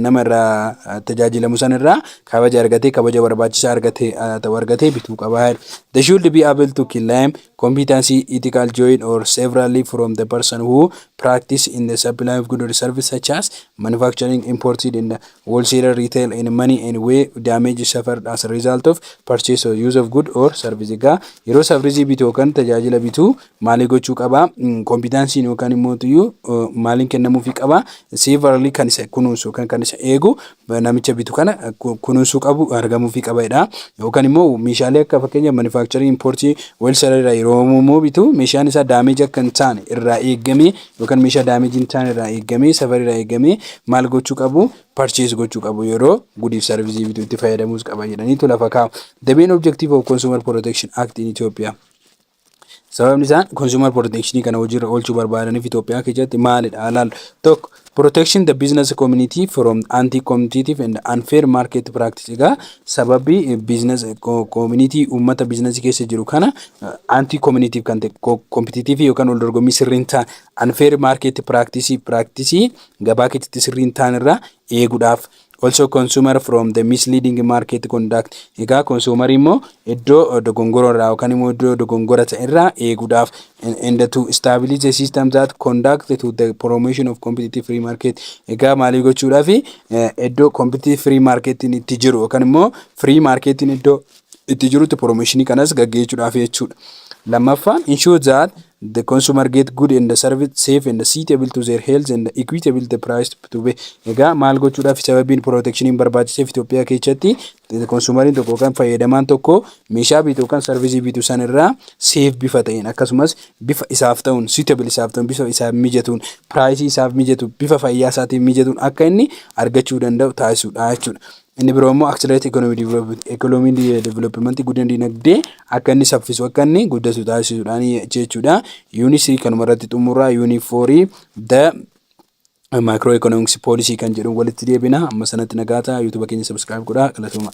nama irraa tajaajilamu san irraa kabaja argatee kabaja barbaachisaa argatee bituu qaba. They should be able to claim competency, ethical joy or severally from the person who practice in the supply of goods or service such as manufacturing, imported in the wholesale, retail, and money and way damage suffered as a result of purchase or use of good or service. Egaa yeroo service bituu yookaan tajaajila bituu maali gochuu qaba competency yookaan immoo tuyyuu maaliin kennamuufii qaba severally kan isa kunuunsu kan isa eegu namicha bitu kana kunuunsuu qabu argamuufii qabaadha. Yookaan immoo meeshaalee akka fakkeenya manufacturing, imported, wholesale irraa yeroo immoo bitu meeshaan isaa damage akka hin taane irraa eegamee yookaan meeshaa damage hin taane irraa eegamee safar irraa eegamee maal gochuu qabu purchase gochuu qabu yeroo goodiif service bituu itti fayyadamuus qaba jedhaniitu lafa kaa'u. The main objective of Consumer Protection Act in Ethiopia. Sababni isaan consumer protection kana hojiirra oolchuu barbaadaniif Itoophiyaa keessatti maalidha ilaallu. Tokko protection the business community from anti-competitive and unfair market practice. Egaa sababii business community uummata business keessa jiru kana anti-competitive kan ta'e competitive yookaan wal dorgommii sirriin ta'an unfair market practice gabaa keessatti sirriin ta'an irraa eeguudhaaf. Also consumer from the misleading market conduct. Egaa consumer immoo iddoo dogongora irraa yookaan immoo iddoo dogongora ta'e irraa eeguudhaaf and to establish a system that conduct to the promotion of competitive free market. Egaa maali gochuudhaaf iddoo competitive free market itti jiru yookaan immoo free market iddoo itti jirutti promotion kanas gaggeessuudhaaf jechuudha. Lammaffaan ensure that the consumer get good and the service safe and suitable to their health and equitable the price to pay. Egaa maal gochuudhaaf sababiin protection barbaachiseef Itoophiyaa keessatti consumeriin tokko kan fayyadamaan tokko meeshaa bituu kan service bituu san irraa safe bifa ta'een akkasumas bifa isaaf ta'uun suitable isaaf ta'uun bifa isaaf mijatuun price isaaf mijatu bifa fayyaa isaatiin mijatuun akka inni argachuu danda'u taasisuudha jechuudha. Inni biroo immoo accelerate economic development guddina dinagdee akka inni saffisu akka inni guddatu taasisuudhaan jechuudha. Unit kanuma irratti xumurraa unit 4 the maayikiroo ikoonomiksii poolisii kan jedhu walitti deebina. Amma sanatti nagaa ta'a. YouTube keenya subscribe godhaa. Galatooma.